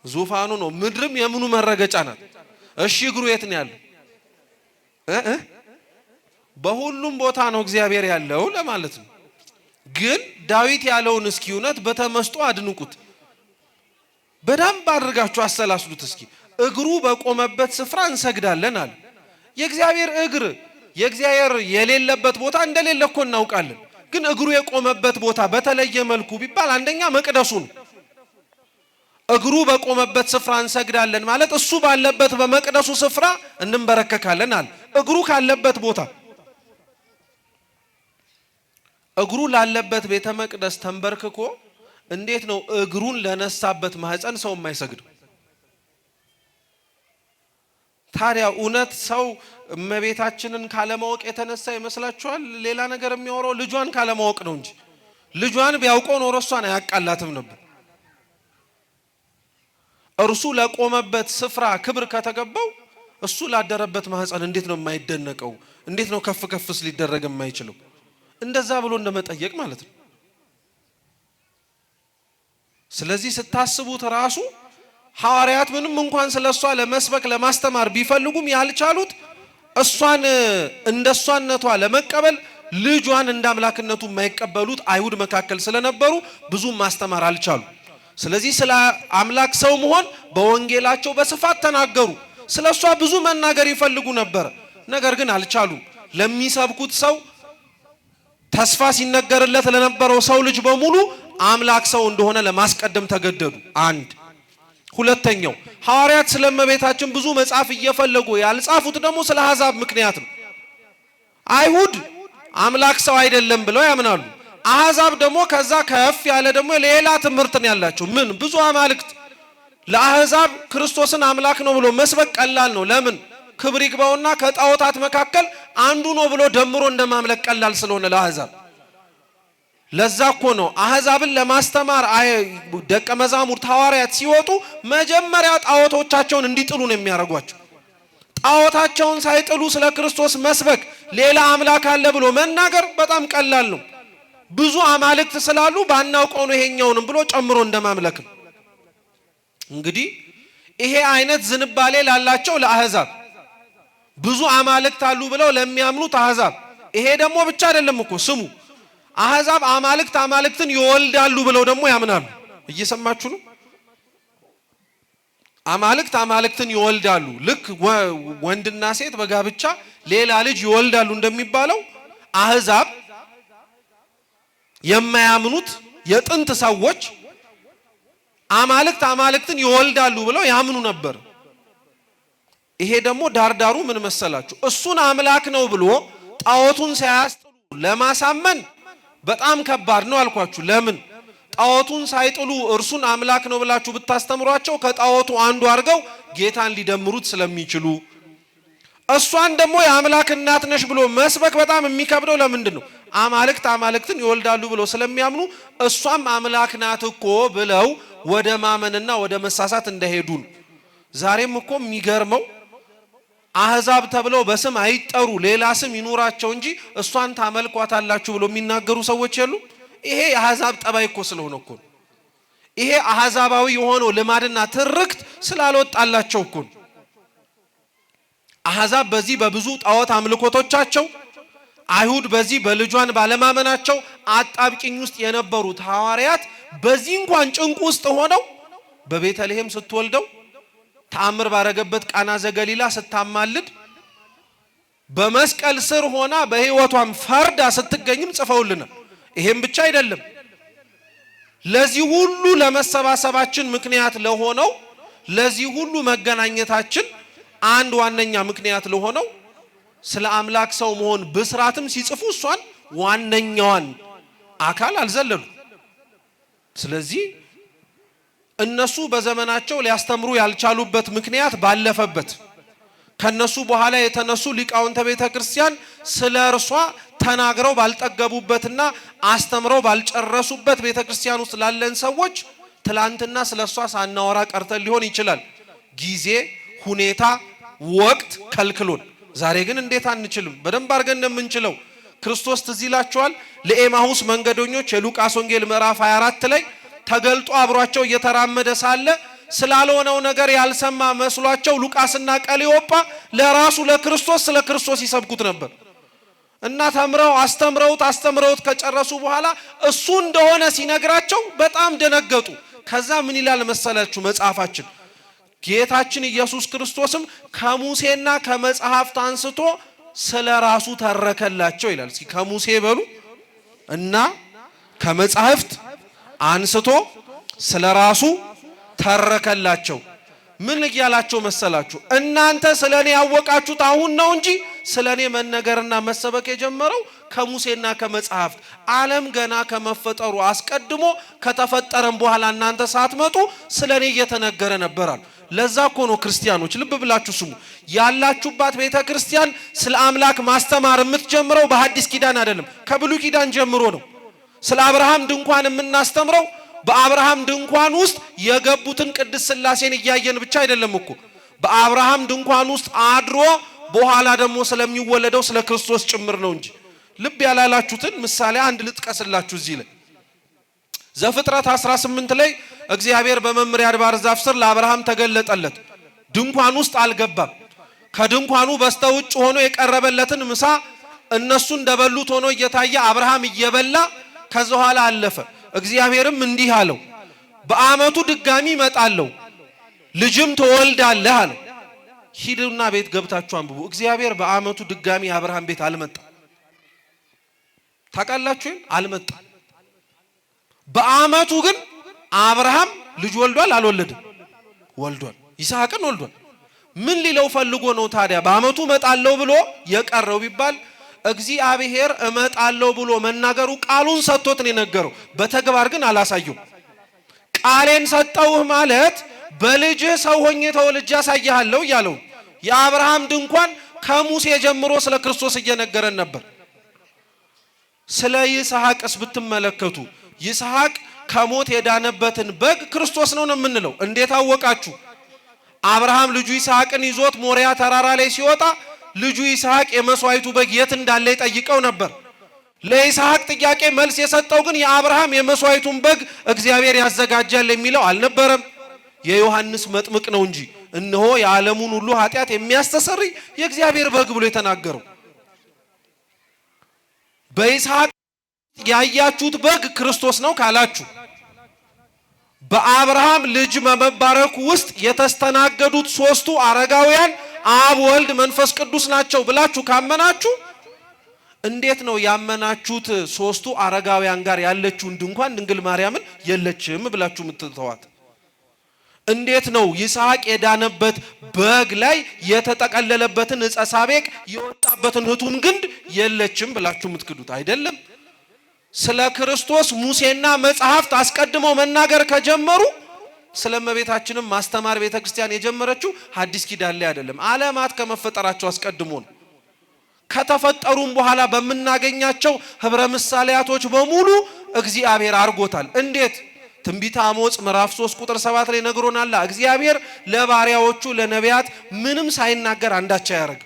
ዙፋኑ ነው። ምድርም የምኑ መረገጫ ናት? እሺ እግሩ የት ነው ያለው? በሁሉም ቦታ ነው እግዚአብሔር ያለው ለማለት ነው። ግን ዳዊት ያለውን እስኪ እውነት በተመስጦ አድንቁት፣ በደንብ አድርጋችሁ አሰላስሉት እስኪ። እግሩ በቆመበት ስፍራ እንሰግዳለን አለ። የእግዚአብሔር እግር የእግዚአብሔር የሌለበት ቦታ እንደሌለ እኮ እናውቃለን። ግን እግሩ የቆመበት ቦታ በተለየ መልኩ ቢባል አንደኛ መቅደሱ ነው። እግሩ በቆመበት ስፍራ እንሰግዳለን ማለት እሱ ባለበት በመቅደሱ ስፍራ እንንበረከካለን አለ። እግሩ ካለበት ቦታ እግሩ ላለበት ቤተ መቅደስ ተንበርክኮ እንዴት ነው እግሩን ለነሳበት ማህፀን ሰው የማይሰግድ? ታዲያ እውነት ሰው እመቤታችንን ካለማወቅ የተነሳ ይመስላችኋል ሌላ ነገር የሚያወራው? ልጇን ካለማወቅ ነው እንጂ ልጇን ቢያውቀው ኖሮ እሷን አያቃላትም ነበር። እርሱ ለቆመበት ስፍራ ክብር ከተገባው እሱ ላደረበት ማህፀን እንዴት ነው የማይደነቀው? እንዴት ነው ከፍ ከፍስ ሊደረግ የማይችለው? እንደዛ ብሎ እንደመጠየቅ ማለት ነው። ስለዚህ ስታስቡት ራሱ ሐዋርያት ምንም እንኳን ስለሷ ለመስበክ ለማስተማር ቢፈልጉም ያልቻሉት እሷን እንደሷነቷ ለመቀበል ልጇን እንዳምላክነቱ የማይቀበሉት አይሁድ መካከል ስለነበሩ ብዙ ማስተማር አልቻሉ። ስለዚህ ስለ አምላክ ሰው መሆን በወንጌላቸው በስፋት ተናገሩ። ስለሷ ብዙ መናገር ይፈልጉ ነበር፣ ነገር ግን አልቻሉም። ለሚሰብኩት ሰው ተስፋ ሲነገርለት ለነበረው ሰው ልጅ በሙሉ አምላክ ሰው እንደሆነ ለማስቀደም ተገደዱ። አንድ ሁለተኛው ሐዋርያት ስለመቤታችን ብዙ መጽሐፍ እየፈለጉ ያልጻፉት ደግሞ ስለ አሕዛብ ምክንያት ነው። አይሁድ አምላክ ሰው አይደለም ብለው ያምናሉ። አሕዛብ ደግሞ ከዛ ከፍ ያለ ደግሞ ሌላ ትምህርት ነው ያላቸው። ምን ብዙ አማልክት። ለአሕዛብ ክርስቶስን አምላክ ነው ብሎ መስበክ ቀላል ነው። ለምን? ክብር ይግባውና ከጣዖታት መካከል አንዱ ነው ብሎ ደምሮ እንደማምለክ ቀላል ስለሆነ ለአሕዛብ። ለዛ እኮ ነው አሕዛብን ለማስተማር ደቀ መዛሙርት ሐዋርያት ሲወጡ መጀመሪያ ጣዖቶቻቸውን እንዲጥሉ ነው የሚያደርጓቸው። ጣዖታቸውን ሳይጥሉ ስለ ክርስቶስ መስበክ፣ ሌላ አምላክ አለ ብሎ መናገር በጣም ቀላል ነው። ብዙ አማልክት ስላሉ ባናውቀው ነው ይሄኛውንም ብሎ ጨምሮ እንደማምለክ ነው። እንግዲህ ይሄ አይነት ዝንባሌ ላላቸው ለአሕዛብ፣ ብዙ አማልክት አሉ ብለው ለሚያምኑት አሕዛብ፣ ይሄ ደግሞ ብቻ አይደለም እኮ ስሙ፣ አሕዛብ አማልክትን ይወልዳሉ ብለው ደግሞ ያምናሉ። እየሰማችሁ ነው? አማልክትን ይወልዳሉ። ልክ ወንድና ሴት በጋብቻ ሌላ ልጅ ይወልዳሉ እንደሚባለው አሕዛብ የማያምኑት የጥንት ሰዎች አማልክትን ይወልዳሉ ብለው ያምኑ ነበር። ይሄ ደግሞ ዳርዳሩ ምን መሰላችሁ? እሱን አምላክ ነው ብሎ ጣዖቱን ሳያስጥሉ ለማሳመን በጣም ከባድ ነው አልኳችሁ። ለምን? ጣዖቱን ሳይጥሉ እርሱን አምላክ ነው ብላችሁ ብታስተምሯቸው ከጣዖቱ አንዱ አድርገው ጌታን ሊደምሩት ስለሚችሉ፣ እሷን ደግሞ የአምላክ እናት ነሽ ብሎ መስበክ በጣም የሚከብደው ለምንድን ነው? አማልክትን ይወልዳሉ ብለው ስለሚያምኑ እሷም አምላክ ናት እኮ ብለው ወደ ማመንና ወደ መሳሳት እንደሄዱ። ዛሬም እኮ የሚገርመው አህዛብ ተብለው በስም አይጠሩ ሌላ ስም ይኖራቸው እንጂ እሷን ታመልኳታላችሁ ብሎ የሚናገሩ ሰዎች የሉ። ይሄ የአህዛብ ጠባይ እኮ ስለሆነ እኮ ይሄ አህዛባዊ የሆነው ልማድና ትርክት ስላልወጣላቸው እኮ አህዛብ በዚህ በብዙ ጣዖት አምልኮቶቻቸው፣ አይሁድ በዚህ በልጇን ባለማመናቸው አጣብቂኝ ውስጥ የነበሩት ሐዋርያት በዚህ እንኳን ጭንቅ ውስጥ ሆነው በቤተልሔም ስትወልደው ተአምር ባረገበት ቃና ዘገሊላ ስታማልድ በመስቀል ስር ሆና በሕይወቷም ፈርዳ ስትገኝም ጽፈውልናል። ይሄም ብቻ አይደለም። ለዚህ ሁሉ ለመሰባሰባችን ምክንያት ለሆነው ለዚህ ሁሉ መገናኘታችን አንድ ዋነኛ ምክንያት ለሆነው ስለ አምላክ ሰው መሆን ብስራትም ሲጽፉ እሷን ዋነኛዋን አካል አልዘለሉ። ስለዚህ እነሱ በዘመናቸው ሊያስተምሩ ያልቻሉበት ምክንያት ባለፈበት ከነሱ በኋላ የተነሱ ሊቃውንተ ቤተ ክርስቲያን ስለ እርሷ ተናግረው ባልጠገቡበትና አስተምረው ባልጨረሱበት ቤተ ክርስቲያን ውስጥ ላለን ሰዎች ትላንትና ስለ እሷ ሳናወራ ቀርተን ሊሆን ይችላል። ጊዜ፣ ሁኔታ፣ ወቅት ከልክሎን። ዛሬ ግን እንዴት አንችልም? በደንብ አድርገን እንደምንችለው ክርስቶስ ትዝ ይላችኋል። ለኤማሁስ መንገደኞች የሉቃስ ወንጌል ምዕራፍ 24 ላይ ተገልጦ አብሯቸው እየተራመደ ሳለ ስላልሆነው ነገር ያልሰማ መስሏቸው ሉቃስና ቀሌዮጳ ለራሱ ለክርስቶስ ስለ ክርስቶስ ይሰብኩት ነበር እና ተምረው አስተምረውት ከጨረሱ በኋላ እሱ እንደሆነ ሲነግራቸው በጣም ደነገጡ። ከዛ ምን ይላል መሰላችሁ መጽሐፋችን? ጌታችን ኢየሱስ ክርስቶስም ከሙሴና ከመጽሐፍት አንስቶ ስለ ራሱ ተረከላቸው ይላል። እስኪ ከሙሴ በሉ እና ከመጽሐፍት አንስቶ ስለ ራሱ ተረከላቸው። ምን እያላቸው መሰላችሁ? እናንተ ስለኔ ያወቃችሁት አሁን ነው እንጂ ስለኔ መነገርና መሰበክ የጀመረው ከሙሴና ከመጽሐፍት ዓለም ገና ከመፈጠሩ አስቀድሞ ከተፈጠረም በኋላ እናንተ ሳትመጡ ስለኔ እየተነገረ ነበራል። ለዛ እኮ ነው ክርስቲያኖች ልብ ብላችሁ ስሙ፣ ያላችሁባት ቤተ ክርስቲያን ስለ አምላክ ማስተማር የምትጀምረው በሐዲስ ኪዳን አይደለም፣ ከብሉይ ኪዳን ጀምሮ ነው። ስለ አብርሃም ድንኳን የምናስተምረው በአብርሃም ድንኳን ውስጥ የገቡትን ቅድስት ሥላሴን እያየን ብቻ አይደለም እኮ በአብርሃም ድንኳን ውስጥ አድሮ በኋላ ደግሞ ስለሚወለደው ስለ ክርስቶስ ጭምር ነው እንጂ። ልብ ያላላችሁትን ምሳሌ አንድ ልጥቀስላችሁ። እዚህ ላይ ዘፍጥረት 18 ላይ እግዚአብሔር በመምሪያ አድባር ዛፍ ስር ለአብርሃም ተገለጠለት። ድንኳን ውስጥ አልገባም። ከድንኳኑ በስተውጭ ሆኖ የቀረበለትን ምሳ እነሱ እንደበሉት ሆኖ እየታየ አብርሃም እየበላ ከዛ ኋላ አለፈ። እግዚአብሔርም እንዲህ አለው፣ በአመቱ ድጋሚ እመጣለሁ ልጅም ትወልዳለህ አለ። ሂዱና ቤት ገብታችሁ አንብቡ። እግዚአብሔር በአመቱ ድጋሚ አብርሃም ቤት አልመጣም። ታውቃላችሁ? አልመጣም። በአመቱ ግን አብርሃም ልጅ ወልዷል። አልወለደም? ወልዷል። ይስሐቅን ወልዷል። ምን ሊለው ፈልጎ ነው ታዲያ በአመቱ እመጣለሁ ብሎ የቀረው ቢባል? እግዚአብሔር እመጣለሁ ብሎ መናገሩ ቃሉን ሰጥቶት ነው የነገረው። በተግባር ግን አላሳየው። ቃሌን ሰጠውህ ማለት በልጅህ ሰው ሆኜ ተወልጄ ያሳያለሁ እያለው። የአብርሃም ድንኳን ከሙሴ ጀምሮ ስለ ክርስቶስ እየነገረን ነበር። ስለ ይስሐቅስ ብትመለከቱ ይስሐቅ ከሞት የዳነበትን በግ ክርስቶስ ነው የምንለው። እንዴት አወቃችሁ? አብርሃም ልጁ ይስሐቅን ይዞት ሞሪያ ተራራ ላይ ሲወጣ ልጁ ይስሐቅ የመስዋዕቱ በግ የት እንዳለ ይጠይቀው ነበር። ለይስሐቅ ጥያቄ መልስ የሰጠው ግን የአብርሃም የመስዋዕቱን በግ እግዚአብሔር ያዘጋጃል የሚለው አልነበረም፣ የዮሐንስ መጥምቅ ነው እንጂ እነሆ የዓለሙን ሁሉ ኃጢአት የሚያስተሰርይ የእግዚአብሔር በግ ብሎ የተናገረው። በይስሐቅ ያያችሁት በግ ክርስቶስ ነው ካላችሁ፣ በአብርሃም ልጅ መባረኩ ውስጥ የተስተናገዱት ሶስቱ አረጋውያን አብ፣ ወልድ፣ መንፈስ ቅዱስ ናቸው ብላችሁ ካመናችሁ እንዴት ነው ያመናችሁት ሶስቱ አረጋውያን ጋር ያለችውን ድንኳን ድንግል ማርያምን የለችም ብላችሁ የምትተዋት? እንዴት ነው ይስሐቅ የዳነበት በግ ላይ የተጠቀለለበትን ዕፀ ሳቤቅ የወጣበትን ህቱም ግንድ የለችም ብላችሁ የምትክዱት? አይደለም። ስለ ክርስቶስ ሙሴና መጽሐፍት አስቀድመው መናገር ከጀመሩ ስለ እመቤታችንም ማስተማር ቤተክርስቲያን የጀመረችው ሐዲስ ኪዳን ላይ አይደለም፣ ዓለማት ከመፈጠራቸው አስቀድሞ ነው። ከተፈጠሩም በኋላ በመናገኛቸው ህብረ ምሳሌያቶች በሙሉ እግዚአብሔር አርጎታል። እንዴት? ትንቢተ አሞጽ ምዕራፍ 3 ቁጥር 7 ላይ ነግሮናል። እግዚአብሔር ለባሪያዎቹ ለነቢያት ምንም ሳይናገር አንዳች አያደርግ።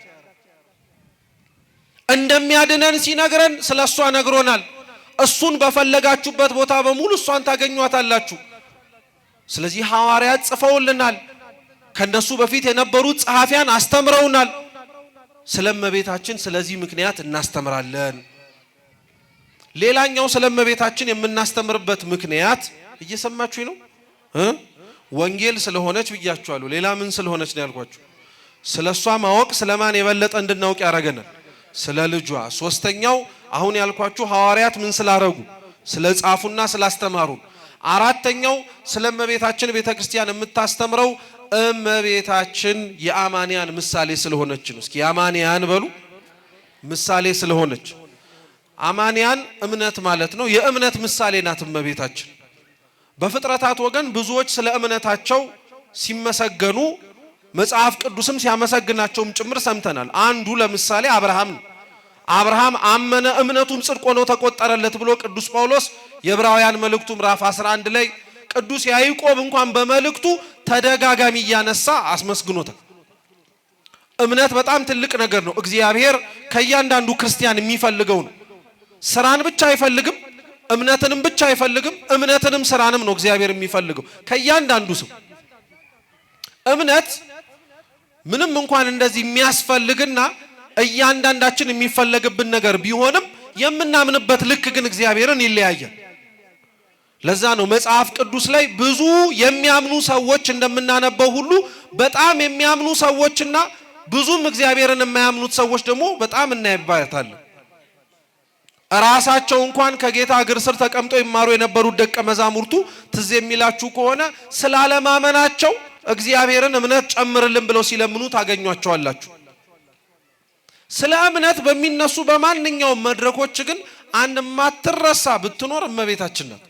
እንደሚያድነን ሲነግረን ስለሷ ነግሮናል። እሱን በፈለጋችሁበት ቦታ በሙሉ እሷን ታገኟታላችሁ። ስለዚህ ሐዋርያት ጽፈውልናል። ከነሱ በፊት የነበሩት ጸሐፊያን አስተምረውናል። ስለእመቤታችን ስለዚህ ምክንያት እናስተምራለን። ሌላኛው ስለእመቤታችን የምናስተምርበት ምክንያት እየሰማችሁኝ ነው? ወንጌል ስለሆነች ብያችኋለሁ። ሌላ ምን ስለሆነች ነው ያልኳችሁ? ስለሷ ማወቅ ስለማን የበለጠ እንድናውቅ ያደርገናል? ስለ ልጇ። ሶስተኛው አሁን ያልኳችሁ ሐዋርያት ምን ስላረጉ? ስለ ጻፉና ስላስተማሩ። አራተኛው ስለእመቤታችን ቤተክርስቲያን የምታስተምረው እመቤታችን የአማንያን ምሳሌ ስለሆነች ነው። እስኪ የአማንያን በሉ። ምሳሌ ስለሆነች። አማንያን እምነት ማለት ነው። የእምነት ምሳሌ ናት እመቤታችን። በፍጥረታት ወገን ብዙዎች ስለ እምነታቸው ሲመሰገኑ መጽሐፍ ቅዱስም ሲያመሰግናቸውም ጭምር ሰምተናል። አንዱ ለምሳሌ አብርሃም ነው። አብርሃም አመነ እምነቱም ጽድቅ ሆኖ ተቆጠረለት ብሎ ቅዱስ ጳውሎስ የዕብራውያን መልእክቱ ምዕራፍ 11 ላይ ቅዱስ ያዕቆብ እንኳን በመልእክቱ ተደጋጋሚ እያነሳ አስመስግኖታል። እምነት በጣም ትልቅ ነገር ነው። እግዚአብሔር ከእያንዳንዱ ክርስቲያን የሚፈልገው ነው። ስራን ብቻ አይፈልግም፣ እምነትንም ብቻ አይፈልግም። እምነትንም ስራንም ነው እግዚአብሔር የሚፈልገው ከእያንዳንዱ ሰው። እምነት ምንም እንኳን እንደዚህ የሚያስፈልግና እያንዳንዳችን የሚፈለግብን ነገር ቢሆንም የምናምንበት ልክ ግን እግዚአብሔርን ይለያያል። ለዛ ነው መጽሐፍ ቅዱስ ላይ ብዙ የሚያምኑ ሰዎች እንደምናነበው ሁሉ በጣም የሚያምኑ ሰዎችና ብዙም እግዚአብሔርን የማያምኑት ሰዎች ደግሞ በጣም እናይባታለን። ራሳቸው እንኳን ከጌታ እግር ስር ተቀምጠው ይማሩ የነበሩት ደቀ መዛሙርቱ ትዝ የሚላችሁ ከሆነ ስላለማመናቸው እግዚአብሔርን እምነት ጨምርልን ብለው ሲለምኑ ታገኟቸዋላችሁ። ስለ እምነት በሚነሱ በማንኛውም መድረኮች ግን አንድ ማትረሳ ብትኖር እመቤታችን ናት።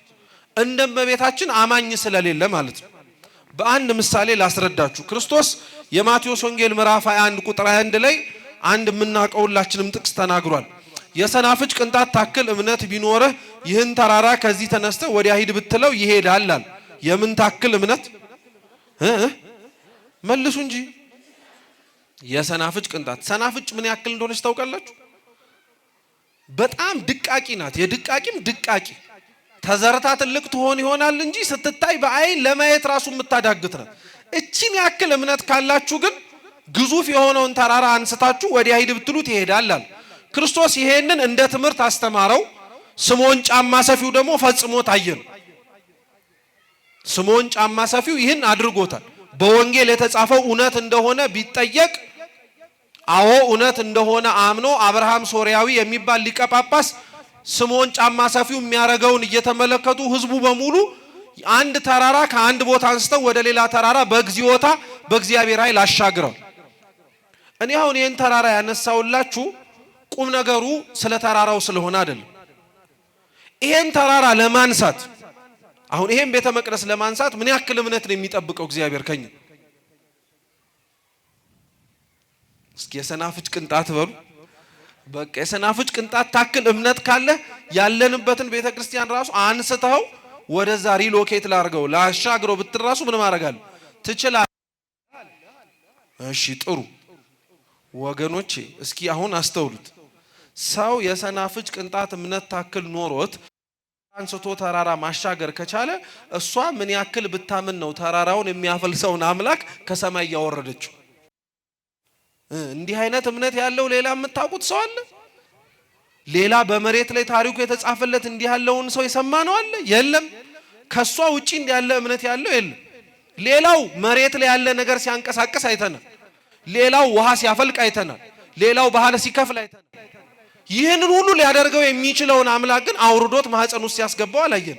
እንደ እመቤታችን አማኝ ስለሌለ ማለት ነው። በአንድ ምሳሌ ላስረዳችሁ። ክርስቶስ የማቴዎስ ወንጌል ምዕራፍ 21 ቁጥር 21 ላይ አንድ የምናውቀውላችንም ጥቅስ ተናግሯል። የሰናፍጭ ቅንጣት ታክል እምነት ቢኖርህ ይህን ተራራ ከዚህ ተነስተህ ወዲያ ሂድ ብትለው ይሄዳል አለ። የምን ታክል እምነት? መልሱ እንጂ። የሰናፍጭ ቅንጣት። ሰናፍጭ ምን ያክል እንደሆነች ታውቃላችሁ? በጣም ድቃቂ ናት። የድቃቂም ድቃቂ ተዘርታ ትልቅ ትሆን ይሆናል እንጂ ስትታይ በአይን ለማየት ራሱ የምታዳግት ናት። እቺን ያክል እምነት ካላችሁ ግን ግዙፍ የሆነውን ተራራ አንስታችሁ ወዲያ ሂድ ብትሉት ይሄዳል አለ። ክርስቶስ ይሄንን እንደ ትምህርት አስተማረው። ስምዖን ጫማ ሰፊው ደግሞ ፈጽሞ ታየን። ስምዖን ጫማ ሰፊው ይህን አድርጎታል። በወንጌል የተጻፈው እውነት እንደሆነ ቢጠየቅ አዎ እውነት እንደሆነ አምኖ አብርሃም ሶርያዊ የሚባል ሊቀ ጳጳስ ስምዖን ጫማ ሰፊው የሚያረገውን እየተመለከቱ ህዝቡ በሙሉ አንድ ተራራ ከአንድ ቦታ አንስተው ወደ ሌላ ተራራ በግዚዮታ በእግዚአብሔር ኃይል አሻግረው። እኔ አሁን ይህን ተራራ ያነሳውላችሁ ቁም ነገሩ ስለ ተራራው ስለሆነ አይደለም። ይሄን ተራራ ለማንሳት አሁን ይሄን ቤተ መቅደስ ለማንሳት ምን ያክል እምነት ነው የሚጠብቀው እግዚአብሔር ከኛ? እስኪ የሰናፍጭ ቅንጣት በሉ። በቃ የሰናፍጭ ቅንጣት ታክል እምነት ካለ ያለንበትን ቤተ ክርስቲያን ራሱ አንስተው ወደዛ ሪሎኬት ላርገው ላሻግረው ብትራሱ ምን ማረጋል ትችላል። እሺ ጥሩ ወገኖቼ፣ እስኪ አሁን አስተውሉት። ሰው የሰናፍጭ ቅንጣት እምነት ታክል ኖሮት አንስቶ ተራራ ማሻገር ከቻለ እሷ ምን ያክል ብታምን ነው ተራራውን የሚያፈልሰውን አምላክ ከሰማይ ያወረደችው? እንዲህ አይነት እምነት ያለው ሌላ የምታውቁት ሰው አለ? ሌላ በመሬት ላይ ታሪኩ የተጻፈለት እንዲህ ያለውን ሰው የሰማ ነው አለ? የለም። ከሷ ውጪ እንዲህ ያለ እምነት ያለው የለም። ሌላው መሬት ላይ ያለ ነገር ሲያንቀሳቀስ አይተናል። ሌላው ውሃ ሲያፈልቅ አይተናል። ሌላው ባህር ሲከፍል አይተናል። ይህንን ሁሉ ሊያደርገው የሚችለውን አምላክ ግን አውርዶት ማህፀን ውስጥ ሲያስገባው አላየን።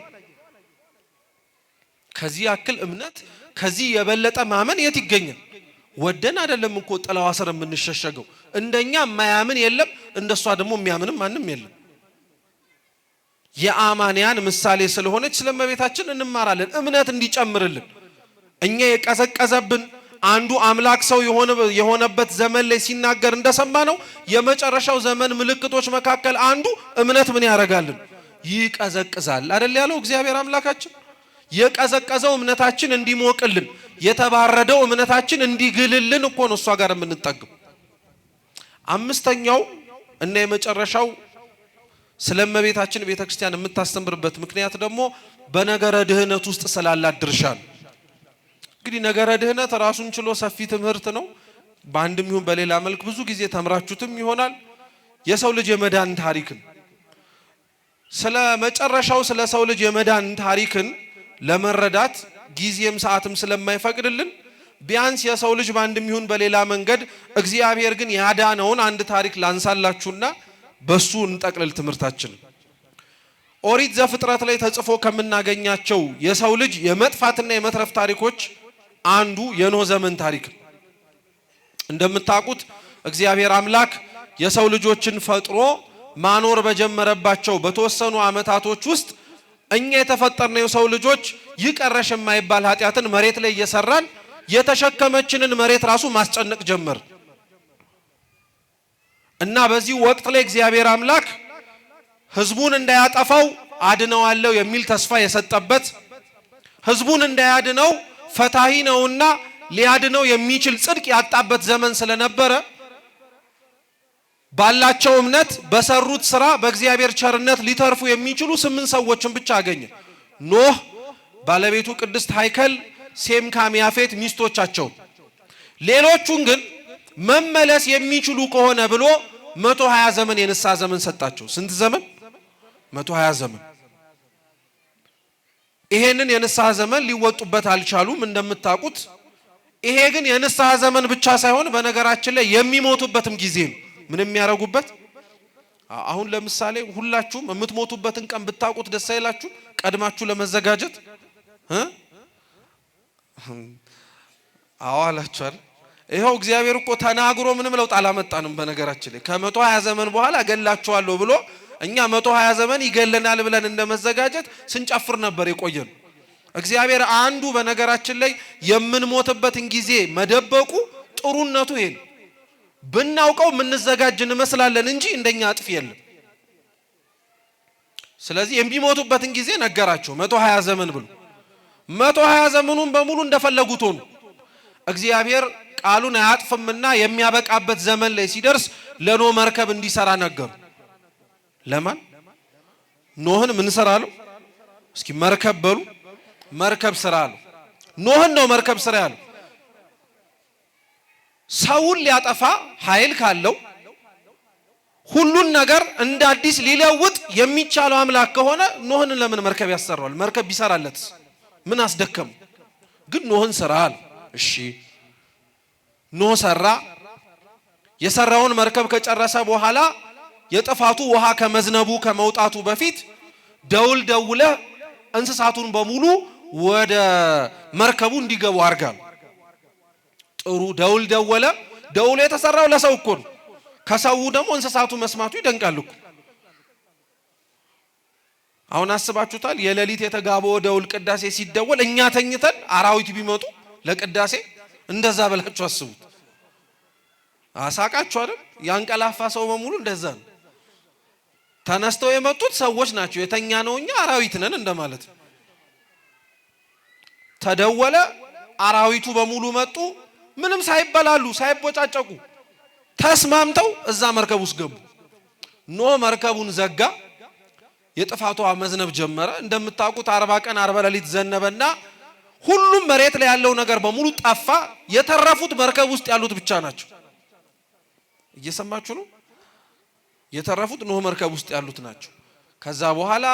ከዚህ ያክል እምነት ከዚህ የበለጠ ማመን የት ይገኛል? ወደን አይደለም እኮ ጥላዋ ስር የምንሸሸገው። እንደኛ የማያምን የለም፣ እንደሷ ደግሞ የሚያምንም ማንም የለም። የአማንያን ምሳሌ ስለሆነች ስለእመቤታችን እንማራለን። እምነት እንዲጨምርልን እኛ የቀዘቀዘብን አንዱ አምላክ ሰው የሆነበት ዘመን ላይ ሲናገር እንደሰማ ነው። የመጨረሻው ዘመን ምልክቶች መካከል አንዱ እምነት ምን ያደርጋልን? ይቀዘቅዛል አይደል ያለው እግዚአብሔር አምላካችን። የቀዘቀዘው እምነታችን እንዲሞቅልን፣ የተባረደው እምነታችን እንዲግልልን እኮ ነው እሷ ጋር የምንጠግም። አምስተኛው እና የመጨረሻው ስለእመቤታችን ቤተክርስቲያን የምታስተምርበት ምክንያት ደግሞ በነገረ ድህነት ውስጥ ስላላት ድርሻ ነው። እንግዲህ ነገረ ድህነት ራሱን ችሎ ሰፊ ትምህርት ነው። በአንድም ይሁን በሌላ መልክ ብዙ ጊዜ ተምራችሁትም ይሆናል። የሰው ልጅ የመዳን ታሪክን ስለ መጨረሻው ስለ ሰው ልጅ የመዳን ታሪክን ለመረዳት ጊዜም ሰዓትም ስለማይፈቅድልን ቢያንስ የሰው ልጅ በአንድም ይሁን በሌላ መንገድ እግዚአብሔር ግን ያዳነውን አንድ ታሪክ ላንሳላችሁና በሱ እንጠቅልል ትምህርታችን። ኦሪት ዘፍጥረት ላይ ተጽፎ ከምናገኛቸው የሰው ልጅ የመጥፋትና የመትረፍ ታሪኮች አንዱ የኖህ ዘመን ታሪክ። እንደምታውቁት እግዚአብሔር አምላክ የሰው ልጆችን ፈጥሮ ማኖር በጀመረባቸው በተወሰኑ ዓመታቶች ውስጥ እኛ የተፈጠርነው የሰው ልጆች ይቀረሽ የማይባል ኃጢያትን መሬት ላይ እየሰራን የተሸከመችንን መሬት ራሱ ማስጨነቅ ጀመር እና በዚህ ወቅት ላይ እግዚአብሔር አምላክ ህዝቡን እንዳያጠፋው አድነዋለሁ የሚል ተስፋ የሰጠበት፣ ህዝቡን እንዳያድነው ፈታሂ ነውና ሊያድነው የሚችል ጽድቅ ያጣበት ዘመን ስለነበረ ባላቸው እምነት በሰሩት ስራ በእግዚአብሔር ቸርነት ሊተርፉ የሚችሉ 8 ሰዎችን ብቻ አገኘ። ኖህ፣ ባለቤቱ ቅድስት ሃይከል፣ ሴም፣ ካም፣ ያፌት ሚስቶቻቸው። ሌሎቹን ግን መመለስ የሚችሉ ከሆነ ብሎ 120 ዘመን የንስሐ ዘመን ሰጣቸው። ስንት ዘመን? 120 ዘመን። ይሄንን የንስሐ ዘመን ሊወጡበት አልቻሉም እንደምታውቁት። ይሄ ግን የንስሐ ዘመን ብቻ ሳይሆን በነገራችን ላይ የሚሞቱበትም ጊዜ ነው። ምን የሚያረጉበት? አሁን ለምሳሌ ሁላችሁም የምትሞቱበትን ቀን ብታውቁት ደስ አይላችሁ? ቀድማችሁ ለመዘጋጀት አዎ አላችኋል። ይኸው እግዚአብሔር እኮ ተናግሮ ምንም ለውጥ አላመጣንም። በነገራችን ላይ ከ120 ዘመን በኋላ እገላችኋለሁ ብሎ እኛ 120 ዘመን ይገለናል ብለን እንደመዘጋጀት ስንጨፍር ነበር የቆየን። እግዚአብሔር አንዱ በነገራችን ላይ የምንሞትበትን ጊዜ መደበቁ ጥሩነቱ ይሄ ነው። ብናውቀው የምንዘጋጅ እንመስላለን እንጂ እንደኛ አጥፍ የለም። ስለዚህ የሚሞቱበትን ጊዜ ነገራቸው 120 ዘመን ብሎ 120 ዘመኑን በሙሉ እንደፈለጉት ሆኑ። እግዚአብሔር ቃሉን አያጥፍምና የሚያበቃበት ዘመን ላይ ሲደርስ ለኖህ መርከብ እንዲሰራ ነገሩ። ለማን? ኖህን ምን ሰራ አለው? እስኪ መርከብ በሉ። መርከብ ስራ አለው። ኖህን ነው መርከብ ስራ ያለው። ሰውን ሊያጠፋ ኃይል ካለው ሁሉን ነገር እንደ አዲስ ሊለውጥ የሚቻለው አምላክ ከሆነ ኖህን ለምን መርከብ ያሰራዋል? መርከብ ቢሰራለት ምን አስደከሙ? ግን ኖህን ሰራ አለ። እሺ ኖህ ሰራ። የሰራውን መርከብ ከጨረሰ በኋላ የጥፋቱ ውሃ ከመዝነቡ ከመውጣቱ በፊት ደውል ደውለ እንስሳቱን በሙሉ ወደ መርከቡ እንዲገቡ አርጋል። ጥሩ ደውል ደወለ። ደውሉ የተሰራው ለሰው እኮ ነው። ከሰው ደግሞ እንስሳቱ መስማቱ ይደንቃል እኮ። አሁን አስባችሁታል? የሌሊት የተጋበው ደውል ቅዳሴ ሲደወል እኛ ተኝተን አራዊት ቢመጡ ለቅዳሴ እንደዛ ብላችሁ አስቡት። አሳቃችሁ አይደል? ያንቀላፋ ሰው በሙሉ እንደዛ ነው። ተነስተው የመጡት ሰዎች ናቸው። የተኛ ነው እኛ አራዊት ነን እንደማለት። ተደወለ፣ አራዊቱ በሙሉ መጡ። ምንም ሳይበላሉ ሳይቦጫጨቁ ተስማምተው እዛ መርከብ ውስጥ ገቡ። ኖህ መርከቡን ዘጋ። የጥፋቷ መዝነብ ጀመረ። እንደምታውቁት 40 ቀን 40 ሌሊት ዘነበና ሁሉም መሬት ላይ ያለው ነገር በሙሉ ጠፋ። የተረፉት መርከብ ውስጥ ያሉት ብቻ ናቸው። እየሰማችሁ ነው? የተረፉት ኖህ መርከብ ውስጥ ያሉት ናቸው። ከዛ በኋላ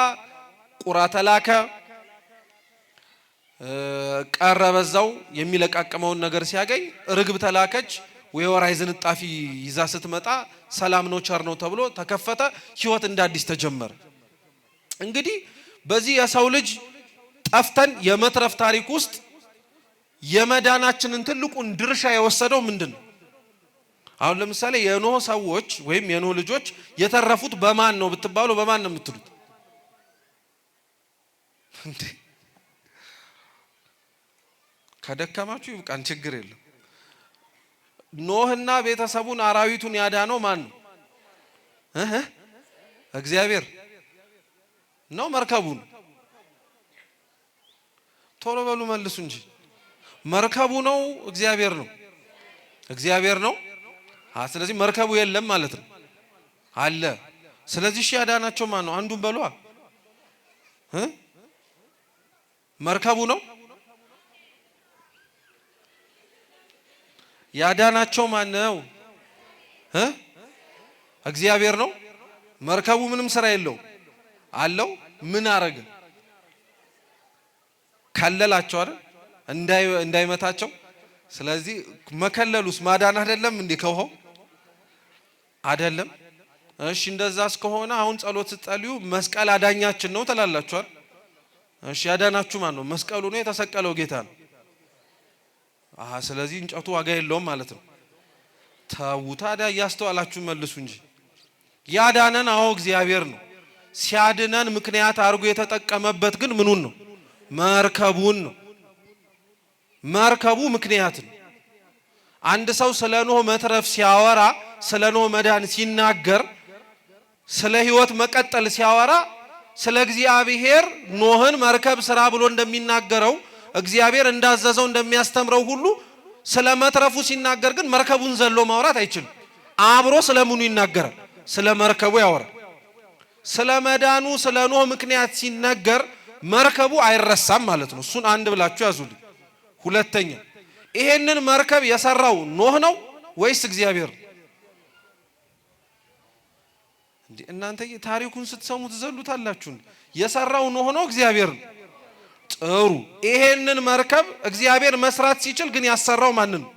ቁራ ተላከ። ቀረበዛው የሚለቃቀመውን ነገር ሲያገኝ ርግብ ተላከች። ወይወራይ ዝንጣፊ ይዛ ስትመጣ ሰላም ነው ቸር ነው ተብሎ ተከፈተ። ህይወት እንደ አዲስ ተጀመረ። እንግዲህ በዚህ የሰው ልጅ ጠፍተን የመትረፍ ታሪክ ውስጥ የመዳናችንን ትልቁን ድርሻ የወሰደው ምንድነው? አሁን ለምሳሌ የኖህ ሰዎች ወይም የኖህ ልጆች የተረፉት በማን ነው ብትባሉ በማን ነው የምትሉት? እንዴ ከደከማችሁ ይብቃን፣ ችግር የለም። ኖህና ቤተሰቡን አራዊቱን ያዳነው ማን ነው? እግዚአብሔር ነው። መርከቡን ቶሎ በሉ መልሱ እንጂ መርከቡ ነው እግዚአብሔር ነው? እግዚአብሔር ነው። ስለዚህ መርከቡ የለም ማለት ነው አለ። ስለዚህ ያዳናቸው ማን ነው? አንዱን በሏ። መርከቡ ነው ያዳናቸው ማን ነው? እግዚአብሔር ነው። መርከቡ ምንም ስራ የለው አለው። ምን አረገ? ከለላቸው አይደል እንዳይመታቸው። ስለዚህ መከለሉስ ማዳን አይደለም እንዴ? ከውሃው አይደለም? እሺ እንደዛስ ከሆነ አሁን ጸሎት ስትጸልዩ መስቀል አዳኛችን ነው ትላላችሁ አይደል? እሺ ያዳናችሁ ማን ነው? መስቀሉ ነው፣ የተሰቀለው ጌታ ነው። ስለዚህ እንጨቱ ዋጋ የለውም ማለት ነው። ተው ታዲያ እያስተዋላችሁ መልሱ እንጂ ያዳነን እግዚአብሔር ነው። ሲያድነን ምክንያት አድርጎ የተጠቀመበት ግን ምኑን ነው? መርከቡን ነው። መርከቡ ምክንያት ነው። አንድ ሰው ስለ ኖህ መትረፍ ሲያወራ፣ ስለ ኖህ መዳን ሲናገር፣ ስለ ህይወት መቀጠል ሲያወራ ስለ እግዚአብሔር ኖህን መርከብ ስራ ብሎ እንደሚናገረው እግዚአብሔር እንዳዘዘው እንደሚያስተምረው ሁሉ ስለ መትረፉ ሲናገር ግን መርከቡን ዘሎ ማውራት አይችልም። አብሮ ስለምኑ ይናገራል? ስለ መርከቡ ያወራል። ስለ መዳኑ ስለ ኖህ ምክንያት ሲናገር መርከቡ አይረሳም ማለት ነው። እሱን አንድ ብላችሁ ያዙልኝ። ሁለተኛ ይሄንን መርከብ የሰራው ኖህ ነው ወይስ እግዚአብሔር? እንዴ እናንተ ታሪኩን ስትሰሙት ዘሉታላችሁ። የሰራው ኖህ ነው እግዚአብሔር ነው? ጥሩ። ይሄንን መርከብ እግዚአብሔር መስራት ሲችል ግን ያሰራው ማን ነው?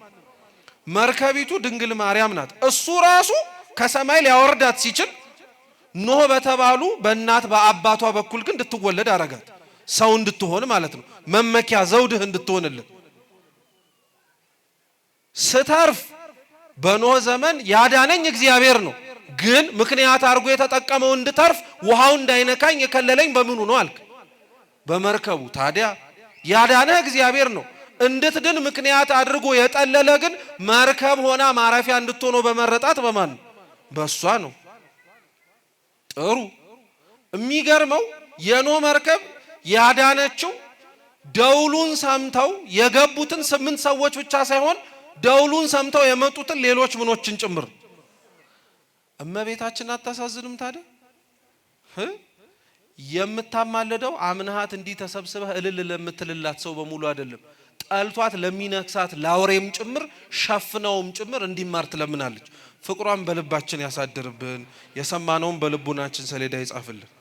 መርከቢቱ ድንግል ማርያም ናት። እሱ ራሱ ከሰማይ ሊያወርዳት ሲችል ኖህ በተባሉ በእናት በአባቷ በኩል ግን እንድትወለድ አረጋት። ሰው እንድትሆን ማለት ነው። መመኪያ ዘውድህ እንድትሆንልን ስተርፍ በኖህ ዘመን ያዳነኝ እግዚአብሔር ነው። ግን ምክንያት አድርጎ የተጠቀመው እንድተርፍ ውሃው እንዳይነካኝ የከለለኝ በምኑ ነው አልክ? በመርከቡ። ታዲያ ያዳነህ እግዚአብሔር ነው። እንድትድን ምክንያት አድርጎ የጠለለ ግን መርከብ ሆና ማረፊያ እንድትሆነው በመረጣት በማን ነው? በሷ ነው። ጥሩ። የሚገርመው የኖህ መርከብ ያዳነችው ደውሉን ሰምተው የገቡትን 8 ሰዎች ብቻ ሳይሆን ደውሉን ሰምተው የመጡትን ሌሎች ምኖችን ጭምር። እመቤታችን አታሳዝንም ታዲያ? የምታማልደው አምናሃት እንዲህ ተሰብስበህ እልል ለምትልላት ሰው በሙሉ አይደለም፣ ጠልቷት ለሚነክሳት ላውሬም ጭምር ሸፍነውም ጭምር እንዲማር ትለምናለች። ፍቅሯን በልባችን ያሳድርብን፣ የሰማነውን በልቡናችን ሰሌዳ ይጻፍልን።